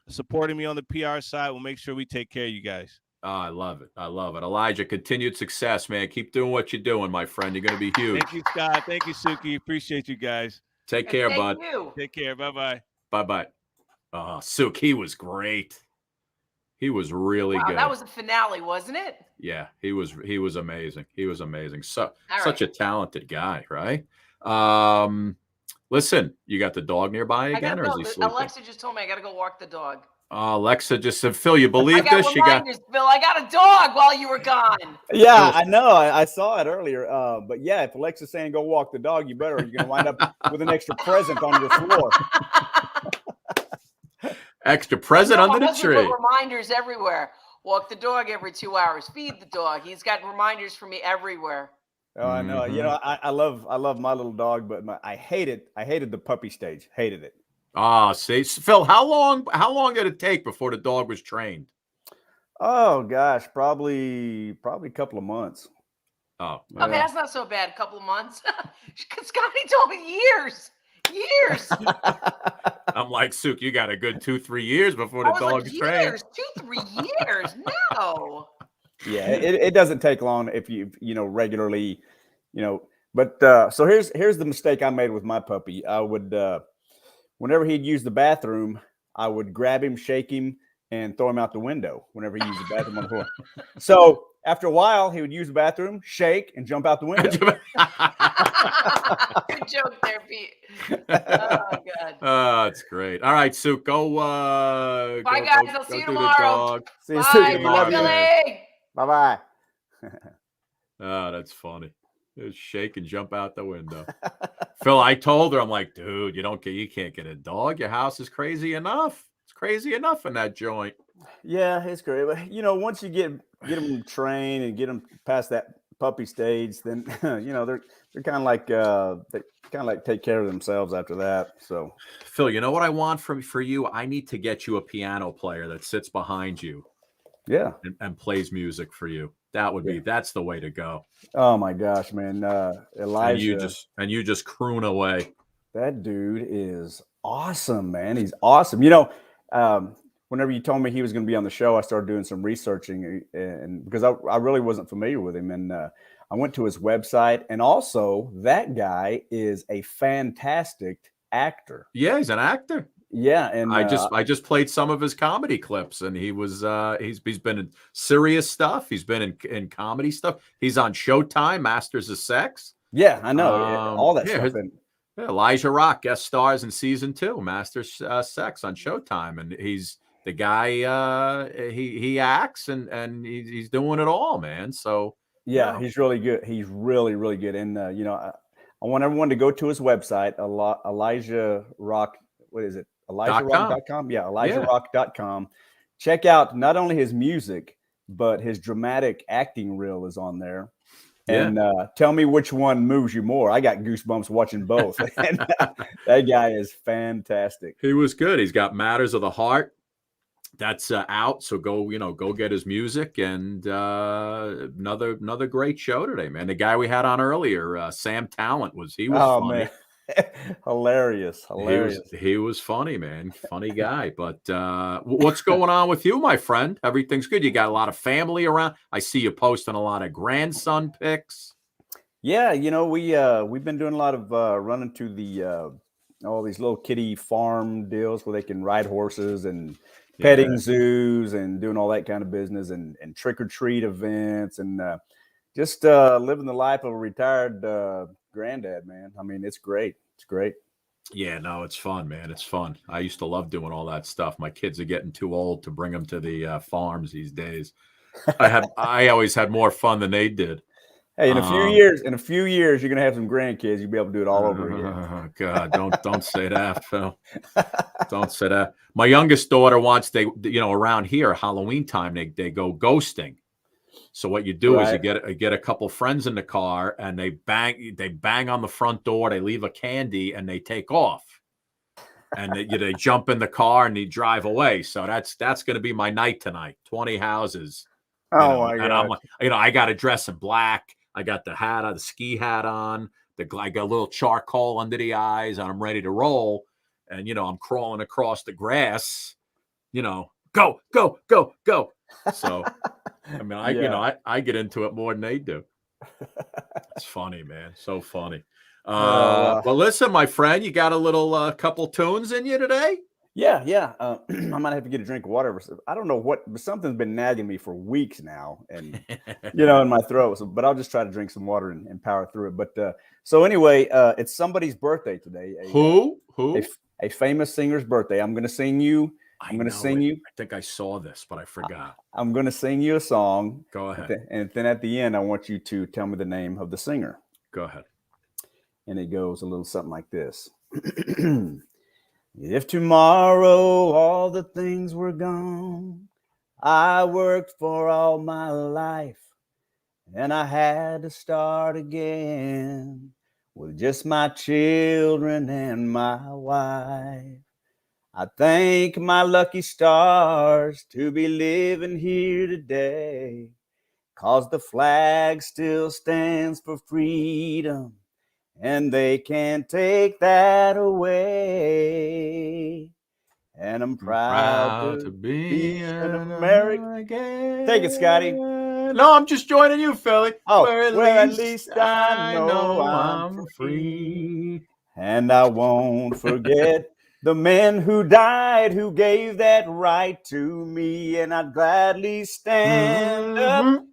[SPEAKER 14] supporting me on the PR side, will make sure we take care of you guys.
[SPEAKER 1] Oh, I love it. I love it. Elijah, continued success, man. Keep doing what you're doing, my friend. You're going to be huge.
[SPEAKER 14] Thank you, Scott. Thank you, Suki. Appreciate you guys.
[SPEAKER 1] Take care, bud.
[SPEAKER 14] Take care. Bye-bye.
[SPEAKER 1] Bye-bye. Suk, he was great. He was really good.
[SPEAKER 2] That was the finale, wasn't it?
[SPEAKER 1] Yeah, he was amazing. He was amazing. Such
[SPEAKER 2] right.
[SPEAKER 1] a talented guy, right? Listen, you got the dog nearby again, or is he sleeping?
[SPEAKER 2] Alexa just told me I got to go walk the dog.
[SPEAKER 1] Alexa just said, Phil, you believe this?
[SPEAKER 2] Phil, I got a dog while you were gone.
[SPEAKER 17] Yeah, I know. I saw it earlier. But yeah, if Alexa's saying go walk the dog, you better, or you're going to wind up with an extra present on your floor.
[SPEAKER 1] Extra present under the tree.
[SPEAKER 2] Put reminders everywhere. Walk the dog every 2 hours. Feed the dog. He's got reminders for me everywhere.
[SPEAKER 17] Oh, I know. You know, I love my little dog, but I hated the puppy stage. Hated it.
[SPEAKER 1] See, Phil, how long did it take before the dog was trained?
[SPEAKER 17] Oh gosh, probably a couple of months.
[SPEAKER 1] Oh,
[SPEAKER 2] okay, that's not so bad. A couple of months. Scotty told me years.
[SPEAKER 1] I'm like, Suk, you got a good 2-3 years before the dog's trained.
[SPEAKER 2] 2-3 years? No.
[SPEAKER 17] Yeah, it doesn't take long if you regularly, But so here's the mistake I made with my puppy. I would, whenever he'd use the bathroom, I would grab him, shake him, and throw him out the window whenever he used the bathroom on the floor. So after a while, he would use the bathroom, shake, and jump out the window.
[SPEAKER 2] Good joke there, Pete. Oh, God.
[SPEAKER 1] That's great. All right, Suk, go.
[SPEAKER 2] Bye, guys. I'll see you tomorrow.
[SPEAKER 17] See you
[SPEAKER 2] soon.
[SPEAKER 17] Bye. Bye-bye.
[SPEAKER 1] Oh, that's funny. Just shake and jump out the window. Phil, I told her, I'm like, dude, you can't get a dog. Your house is crazy enough. It's crazy enough in that joint.
[SPEAKER 17] Yeah, it's great. But once you get them trained and get them past that puppy stage, then they're kind of like take care of themselves after that. So,
[SPEAKER 1] Phil, you know what I want for you? I need to get you a piano player that sits behind you.
[SPEAKER 17] Yeah,
[SPEAKER 1] and plays music for you. That would be that's the way to go.
[SPEAKER 17] Oh my gosh, man, Elijah,
[SPEAKER 1] and you just croon away.
[SPEAKER 17] That dude is awesome, man. He's awesome. Whenever you told me he was going to be on the show, I started doing some researching, and because I really wasn't familiar with him, and I went to his website, and also that guy is a fantastic actor.
[SPEAKER 1] Yeah, he's an actor.
[SPEAKER 17] Yeah, and
[SPEAKER 1] I just played some of his comedy clips, and he was he's been in serious stuff. He's been in comedy stuff. He's on Showtime, Masters of Sex.
[SPEAKER 17] Yeah, I know all that stuff.
[SPEAKER 1] Elijah Rock guest stars in season 2, Masters Sex on Showtime, and he's the guy. He acts and he's doing it all, man. So
[SPEAKER 17] yeah, he's really good. He's really, really good. And I want everyone to go to his website, Elijah Rock. What is it? ElijahRock.com. Yeah, ElijahRock.com. Check out not only his music, but his dramatic acting reel is on there. And tell me which one moves you more. I got goosebumps watching both. And, that guy is fantastic.
[SPEAKER 1] He was good. He's got Matters of the Heart. That's out. So go get his music. And another great show today, man. The guy we had on earlier, Sam Tallent, he was funny.
[SPEAKER 17] Man. hilarious.
[SPEAKER 1] He was funny, man. Funny guy. But what's going on with you, my friend? Everything's good. You got a lot of family around. I see you posting a lot of grandson pics.
[SPEAKER 17] Yeah, we've been doing a lot of running to the all these little kiddie farm deals where they can ride horses and petting zoos and doing all that kind of business and trick-or-treat events and just living the life of a retired granddad, man. I mean, it's great. It's great.
[SPEAKER 1] Yeah, no, it's fun, man. It's fun. I used to love doing all that stuff. My kids are getting too old to bring them to the farms these days. I always had more fun than they did.
[SPEAKER 17] Hey, in a few years, you're gonna have some grandkids. You'll be able to do it all over again.
[SPEAKER 1] Oh God, don't say that, Phil. Don't say that. My youngest daughter wants around here Halloween time they go ghosting. So what you do is you get a couple friends in the car and they bang on the front door. They leave a candy and they take off. And they jump in the car and they drive away. So that's going to be my night tonight. 20 houses.
[SPEAKER 17] My
[SPEAKER 1] and
[SPEAKER 17] God!
[SPEAKER 1] I'm like, I got to dress in black. I got the ski hat on. I got a little charcoal under the eyes, and I'm ready to roll. And I'm crawling across the grass. Go, go, go, go. So, I mean, I get into it more than they do. It's funny, man. So funny. Well, listen, my friend, you got a little couple tunes in you today?
[SPEAKER 17] Yeah. I might have to get a drink of water. I don't know what, but something's been nagging me for weeks now, and in my throat. But I'll just try to drink some water and power through it. But so anyway, it's somebody's birthday today.
[SPEAKER 1] Who?
[SPEAKER 17] A famous singer's birthday. I'm going to sing you. I'm going to sing you.
[SPEAKER 1] I think I saw this, but I forgot.
[SPEAKER 17] I'm going to sing you a song.
[SPEAKER 1] Go ahead.
[SPEAKER 17] And then at the end, I want you to tell me the name of the singer.
[SPEAKER 1] Go ahead.
[SPEAKER 17] And it goes a little something like this. If tomorrow all the things were gone I worked for all my life, and I had to start again with just my children and my wife, I thank my lucky stars to be living here today, 'cause the flag still stands for freedom, and they can't take that away. And I'm proud to be an American. Take it, Scotty.
[SPEAKER 1] No, I'm just joining you, Philly.
[SPEAKER 17] Oh, where at least I know I'm free. And I won't forget the men who died, who gave that right to me. And I'd gladly stand up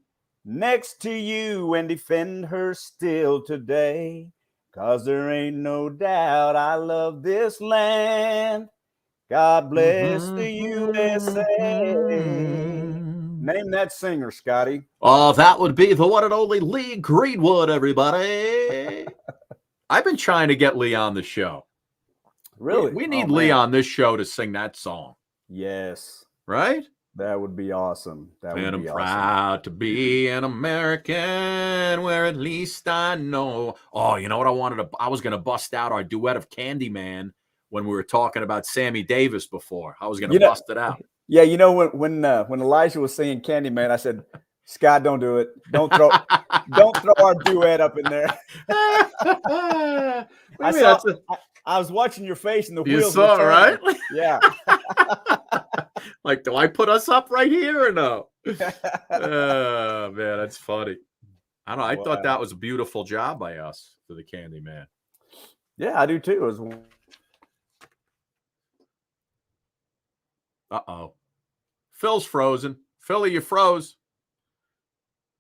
[SPEAKER 17] next to you and defend her still today, 'cause there ain't no doubt I love this land. God bless the USA. Name that singer, Scotty.
[SPEAKER 1] Oh, that would be the one and only Lee Greenwood, everybody. I've been trying to get Lee on the show.
[SPEAKER 17] Really?
[SPEAKER 1] We need Lee on this show to sing that song.
[SPEAKER 17] Yes.
[SPEAKER 1] Right?
[SPEAKER 17] That would be awesome.
[SPEAKER 1] And I'm proud to be an American, where at least I know. Oh, you know what I was going to bust out our duet of Candyman when we were talking about Sammy Davis before. I was going to bust it out.
[SPEAKER 17] Yeah, when Elijah was singing Candyman, I said, Scott, don't do it. Don't throw our duet up in there. I was watching your face and the wheels.
[SPEAKER 1] You saw it, right?
[SPEAKER 17] Yeah.
[SPEAKER 1] Like, do I put us up right here or no? Oh, man, that's funny. I don't know. I thought that was a beautiful job by us for the Candyman.
[SPEAKER 17] Yeah, I do too.
[SPEAKER 1] Uh-oh. Phil's frozen. Philly, you froze.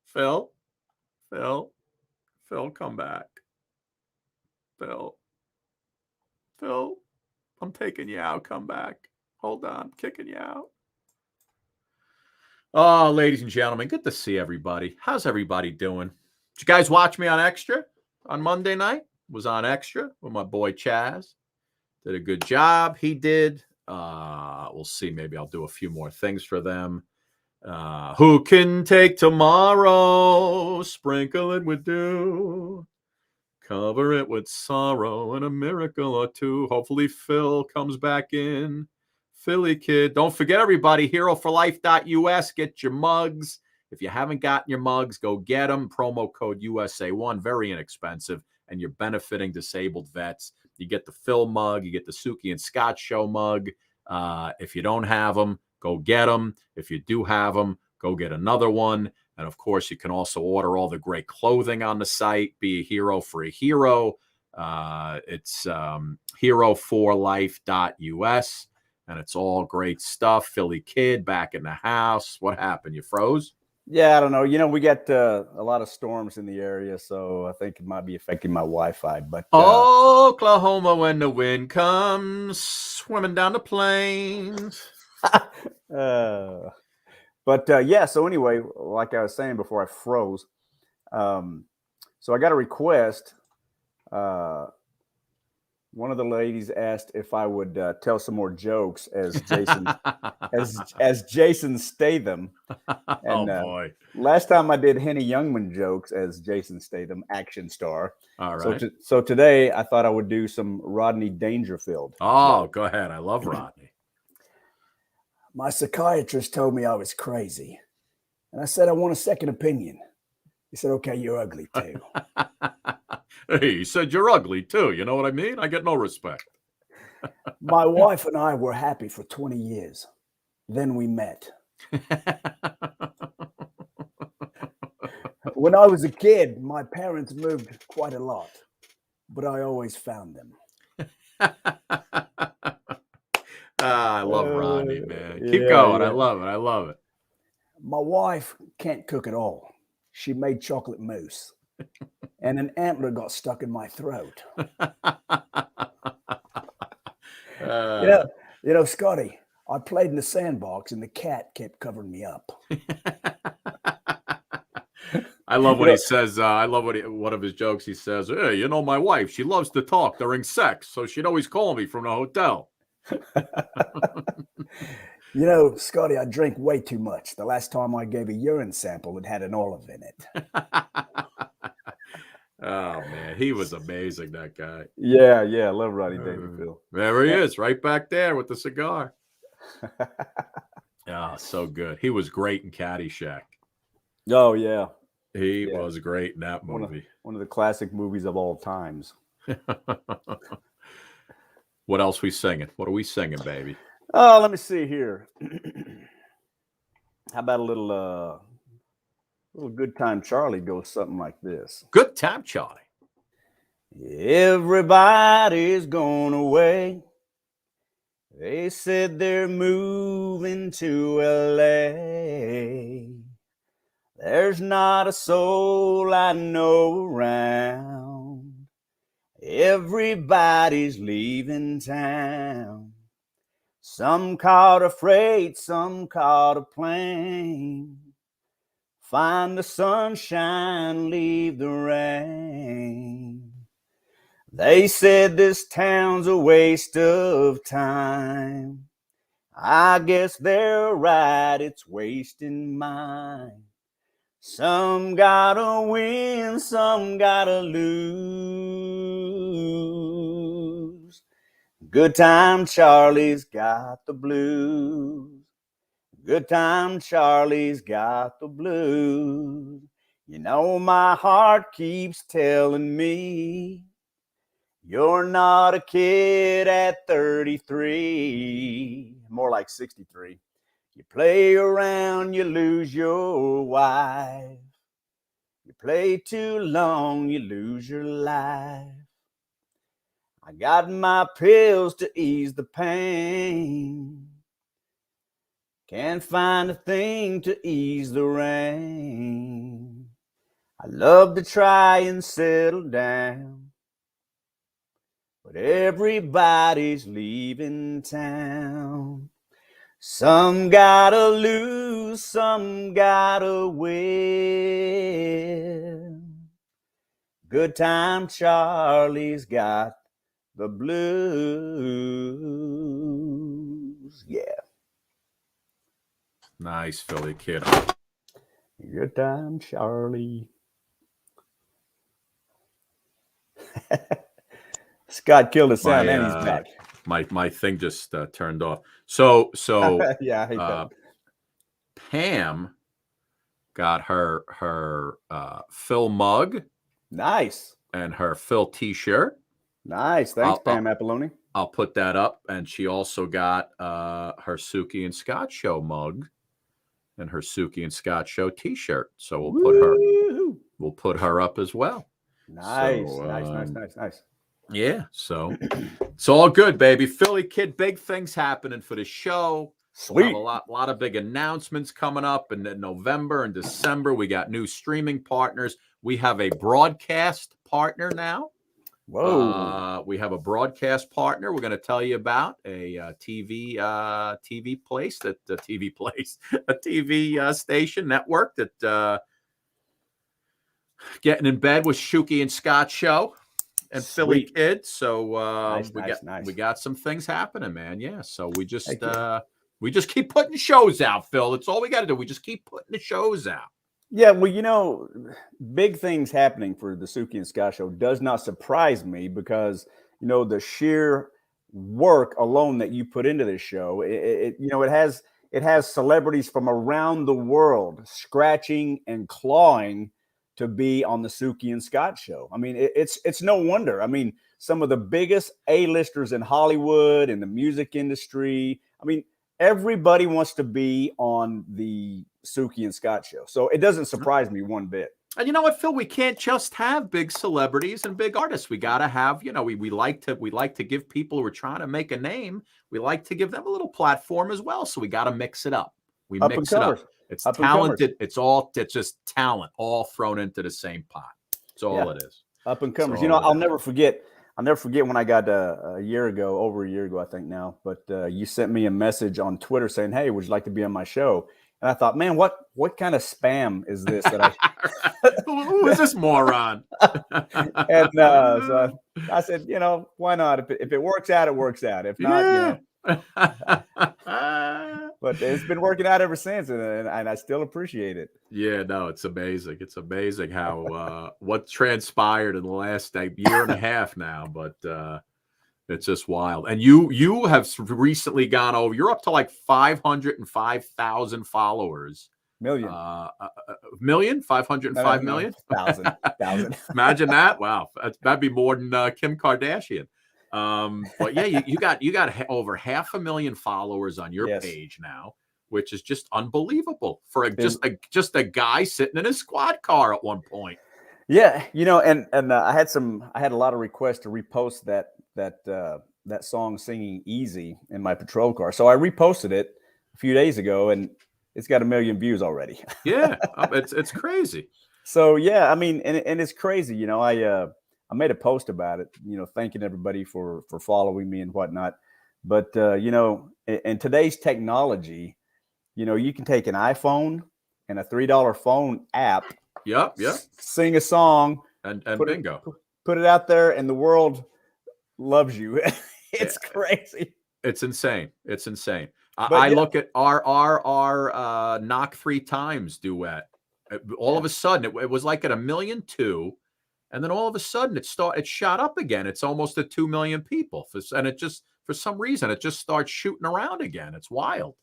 [SPEAKER 1] Phil, come back. Phil, I'm taking you out. Come back. Hold on. I'm kicking you out. Oh, ladies and gentlemen, good to see everybody. How's everybody doing? Did you guys watch me on Extra on Monday night? Was on Extra with my boy Chaz. Did a good job. He did. We'll see. Maybe I'll do a few more things for them. Who can take tomorrow? Sprinkle it with dew. Cover it with sorrow and a miracle or two. Hopefully Phil comes back in. Philly kid. Don't forget, everybody, heroforlife.us. Get your mugs. If you haven't gotten your mugs, go get them. Promo code USA1. Very inexpensive. And you're benefiting disabled vets. You get the Phil mug. You get the Suki and Scott show mug. If you don't have them, go get them. If you do have them, go get another one. And, of course, you can also order all the great clothing on the site. Be a hero for a hero. It's heroforlife.us. And it's all great stuff. Philly kid back in the house. What happened? You froze?
[SPEAKER 17] Yeah, I don't know. We got a lot of storms in the area, so I think it might be affecting my Wi-Fi. But
[SPEAKER 1] Oklahoma, when the wind comes, swimming down the plains.
[SPEAKER 17] Yeah. So anyway, like I was saying before I froze, So I got a request. One of the ladies asked if I would tell some more jokes as Jason as Jason Statham. And,
[SPEAKER 1] oh boy!
[SPEAKER 17] Last time I did Henny Youngman jokes as Jason Statham, action star.
[SPEAKER 1] All right.
[SPEAKER 17] So today I thought I would do some Rodney Dangerfield.
[SPEAKER 1] Oh, go ahead. I love Rodney.
[SPEAKER 9] My psychiatrist told me I was crazy, and I said I want a second opinion. He said, "Okay, you're ugly too."
[SPEAKER 1] Hey, he said you're ugly too. You know what I mean? I get no respect.
[SPEAKER 9] My wife and I were happy for 20 years. Then we met. When I was a kid, my parents moved quite a lot, but I always found them.
[SPEAKER 1] I love Rodney, man. Keep going. Yeah. I love it. I love it.
[SPEAKER 9] My wife can't cook at all. She made chocolate mousse, and an antler got stuck in my throat. You know, Scotty, I played in the sandbox, and the cat kept covering me up.
[SPEAKER 1] I love what he says. I love one of his jokes. He says, "Hey, you know, my wife, she loves to talk during sex, so she'd always call me from the hotel."
[SPEAKER 9] You know, Scotty, I drink way too much. The last time I gave a urine sample, it had an olive in it.
[SPEAKER 1] Oh, man. He was amazing, that guy.
[SPEAKER 17] Yeah. I love Rodney Dangerfield.
[SPEAKER 1] There he is, right back there with the cigar. Oh, so good. He was great in Caddyshack.
[SPEAKER 17] Oh, yeah.
[SPEAKER 1] He was great in that movie.
[SPEAKER 17] One of the classic movies of all times.
[SPEAKER 1] What else we singing? What are we singing, baby?
[SPEAKER 17] Oh, let me see here. How about a little Good Time Charlie goes something like this.
[SPEAKER 1] Good Time Charlie.
[SPEAKER 17] Everybody's gone away. They said they're moving to LA. There's not a soul I know around. Everybody's leaving town. Some caught a freight, some caught a plane. Find the sunshine, leave the rain. They said this town's a waste of time. I guess they're right, it's wasting mine. Some gotta win, some gotta lose. Good Time Charlie's got the blues. Good Time Charlie's got the blues. You know, my heart keeps telling me you're not a kid at 33. More like 63. You play around, you lose your wife. You play too long, you lose your life. I got my pills to ease the pain. Can't find a thing to ease the rain. I love to try and settle down, but everybody's leaving town. Some gotta lose, some gotta win. Good Time Charlie's got the blues. Yeah.
[SPEAKER 1] Nice, Philly kid.
[SPEAKER 17] Good Time Charlie. Scott killed the sound and he's back.
[SPEAKER 1] My thing just turned off. So
[SPEAKER 17] yeah, I hate that.
[SPEAKER 1] Pam got her Phil mug.
[SPEAKER 17] Nice.
[SPEAKER 1] And her Phil t-shirt.
[SPEAKER 17] Nice. Thanks, Pam Apolloni.
[SPEAKER 1] I'll put that up. And she also got her Suki and Scott Show mug and her Suki and Scott Show t-shirt. So we'll put her up as well.
[SPEAKER 17] Nice,
[SPEAKER 1] so,
[SPEAKER 17] nice.
[SPEAKER 1] Yeah, so it's all good, baby. Philly kid, big things happening for the show.
[SPEAKER 17] Sweet.
[SPEAKER 1] We'll have a lot of big announcements coming up in November and December. We got new streaming partners. We have a broadcast partner now.
[SPEAKER 17] Whoa.
[SPEAKER 1] We have a broadcast partner. We're going to tell you about a TV place a TV station network that Getting in bed with Shuki and Scott show and Philly
[SPEAKER 17] Sweet.
[SPEAKER 1] Kid. So
[SPEAKER 17] Nice.
[SPEAKER 1] we got some things happening, man. Yeah. So we just keep putting shows out, Phil. That's all we got to do. We just keep putting the shows out.
[SPEAKER 17] Yeah, well, big things happening for the Suki and Scott show does not surprise me because the sheer work alone that you put into this show. It has celebrities from around the world scratching and clawing to be on the Suki and Scott show. I mean, it's no wonder. I mean, some of the biggest A-listers in Hollywood and the music industry. I mean, everybody wants to be on the Suki and Scott show. So it doesn't surprise me one bit.
[SPEAKER 1] And you know what, Phil? We can't just have big celebrities and big artists. We got to have, we like to give people who are trying to make a name. We like to give them a little platform as well. So we got to mix it up. We mix it up. It's talented. It's just talent all thrown into the same pot. That's all it is.
[SPEAKER 17] Up and comers. I'll never forget when I got over a year ago, I think now. But you sent me a message on Twitter saying, "Hey, would you like to be on my show?" And I thought, man, what kind of spam is this?
[SPEAKER 1] Who is this moron?
[SPEAKER 17] And so I said, why not? If it works out, it works out. If not, But it's been working out ever since, and I still appreciate it.
[SPEAKER 1] Yeah, no, it's amazing. It's amazing how what transpired in the last year and a half now, but it's just wild. And you have recently gone over. You're up to like 505,000 followers.
[SPEAKER 17] Million.
[SPEAKER 1] 505 million?
[SPEAKER 17] Thousand.
[SPEAKER 1] Imagine that. Wow. That'd be more than Kim Kardashian. But yeah, you got over 500,000 followers on your page now, which is just unbelievable for just a guy sitting in a squad car at one point.
[SPEAKER 17] Yeah, and I had a lot of requests to repost that song "Singing Easy" in my patrol car, so I reposted it a few days ago, and it's got 1 million views already.
[SPEAKER 1] Yeah, it's crazy.
[SPEAKER 17] So yeah, I mean, and it's crazy. I made a post about it, thanking everybody for following me and whatnot. But in today's technology, you can take an iPhone and a $3 phone app.
[SPEAKER 1] Yep.
[SPEAKER 17] Sing a song
[SPEAKER 1] and bingo.
[SPEAKER 17] Put it out there, and the world loves you. It's crazy.
[SPEAKER 1] It's insane. I look at our Knock 3 Times duet. All of a sudden, it was like at 1.2 million. And then all of a sudden it shot up again. It's almost at 2 million people. And it just, for some reason, it just starts shooting around again. It's wild.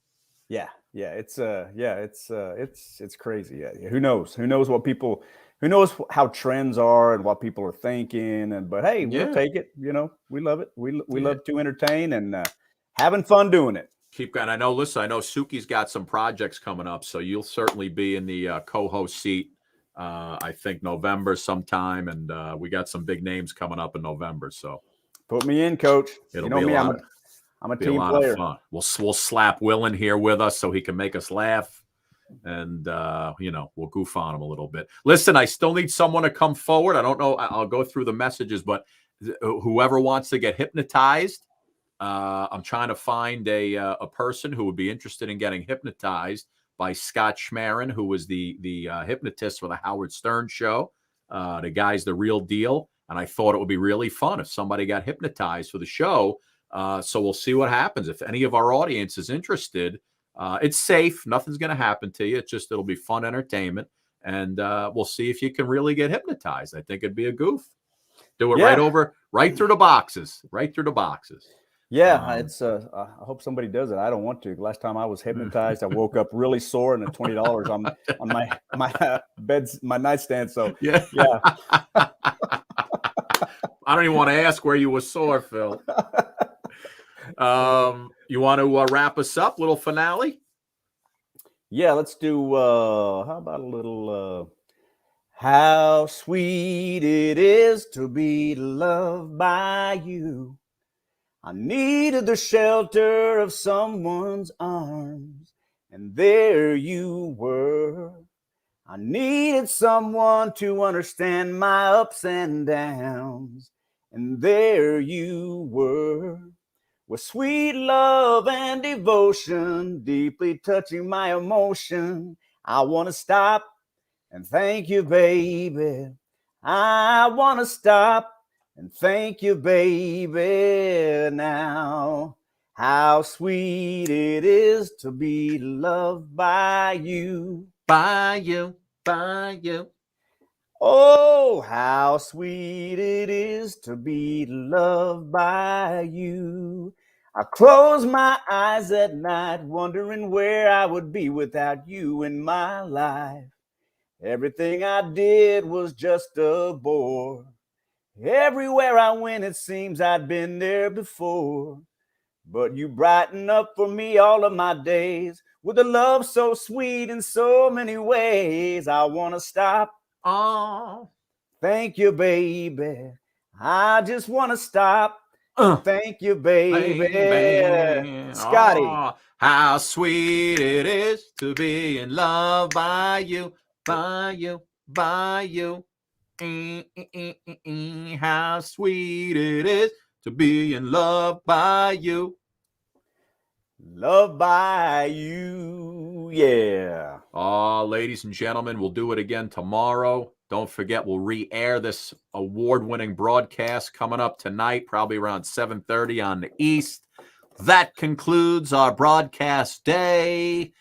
[SPEAKER 17] Yeah. It's crazy. Yeah. Who knows how trends are and what people are thinking. But hey, we'll take it. We love it. We love to entertain and having fun doing it.
[SPEAKER 1] Keep going. I know Suki's got some projects coming up, so you'll certainly be in the co-host seat. I think November sometime, and we got some big names coming up in November. So
[SPEAKER 17] put me in, Coach.
[SPEAKER 1] It'll be me.
[SPEAKER 17] I'm a team player.
[SPEAKER 1] We'll slap Will in here with us so he can make us laugh, and we'll goof on him a little bit. Listen, I still need someone to come forward. I don't know. I'll go through the messages, but whoever wants to get hypnotized, I'm trying to find a person who would be interested in getting hypnotized by Scott Schmarin, who was the hypnotist for the Howard Stern show. The guy's the real deal. And I thought it would be really fun if somebody got hypnotized for the show. So we'll see what happens. If any of our audience is interested, it's safe. Nothing's going to happen to you. It'll be fun entertainment. And we'll see if you can really get hypnotized. I think it'd be a goof. Do it right through the boxes.
[SPEAKER 17] Yeah, it's. I hope somebody does it. I don't want to. Last time I was hypnotized, I woke up really sore and $20 on my nightstand. So yeah.
[SPEAKER 1] I don't even want to ask where you were sore, Phil. You want to wrap us up? Little finale?
[SPEAKER 17] Yeah, let's do. How about a little? How sweet it is to be loved by you. I needed the shelter of someone's arms, and there you were. I needed someone to understand my ups and downs, and there you were. With sweet love and devotion, deeply touching my emotion, I want to stop and thank you, baby. I want to stop and thank you, baby, now. How sweet it is to be loved by you.
[SPEAKER 1] By you, by you.
[SPEAKER 17] Oh, how sweet it is to be loved by you. I close my eyes at night, wondering where I would be without you in my life. Everything I did was just a bore. Everywhere I went, it seems I'd been there before. But you brighten up for me all of my days with a love so sweet in so many ways. I want to stop.
[SPEAKER 1] Oh,
[SPEAKER 17] thank you, baby. I just want to stop. Thank you, baby. Scotty.
[SPEAKER 1] Oh, how sweet it is to be in love by you, by you, by you. How sweet it is to be in love by you.
[SPEAKER 17] Love by you, yeah.
[SPEAKER 1] Ladies and gentlemen, we'll do it again tomorrow. Don't forget, we'll re-air this award-winning broadcast coming up tonight, probably around 7:30 on the East. That concludes our broadcast day.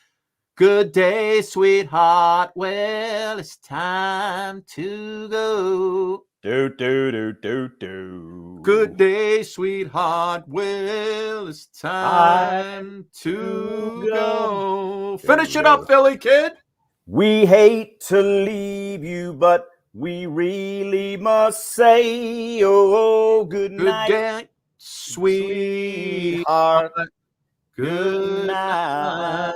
[SPEAKER 1] Good day, sweetheart. Well, it's time to go.
[SPEAKER 17] Do, do, do, do, do.
[SPEAKER 1] Good day, sweetheart. Well, it's time to go. Finish it up, Philly kid.
[SPEAKER 17] We hate to leave you, but we really must say, oh, good night.
[SPEAKER 1] Good day, sweetheart.
[SPEAKER 17] Good night.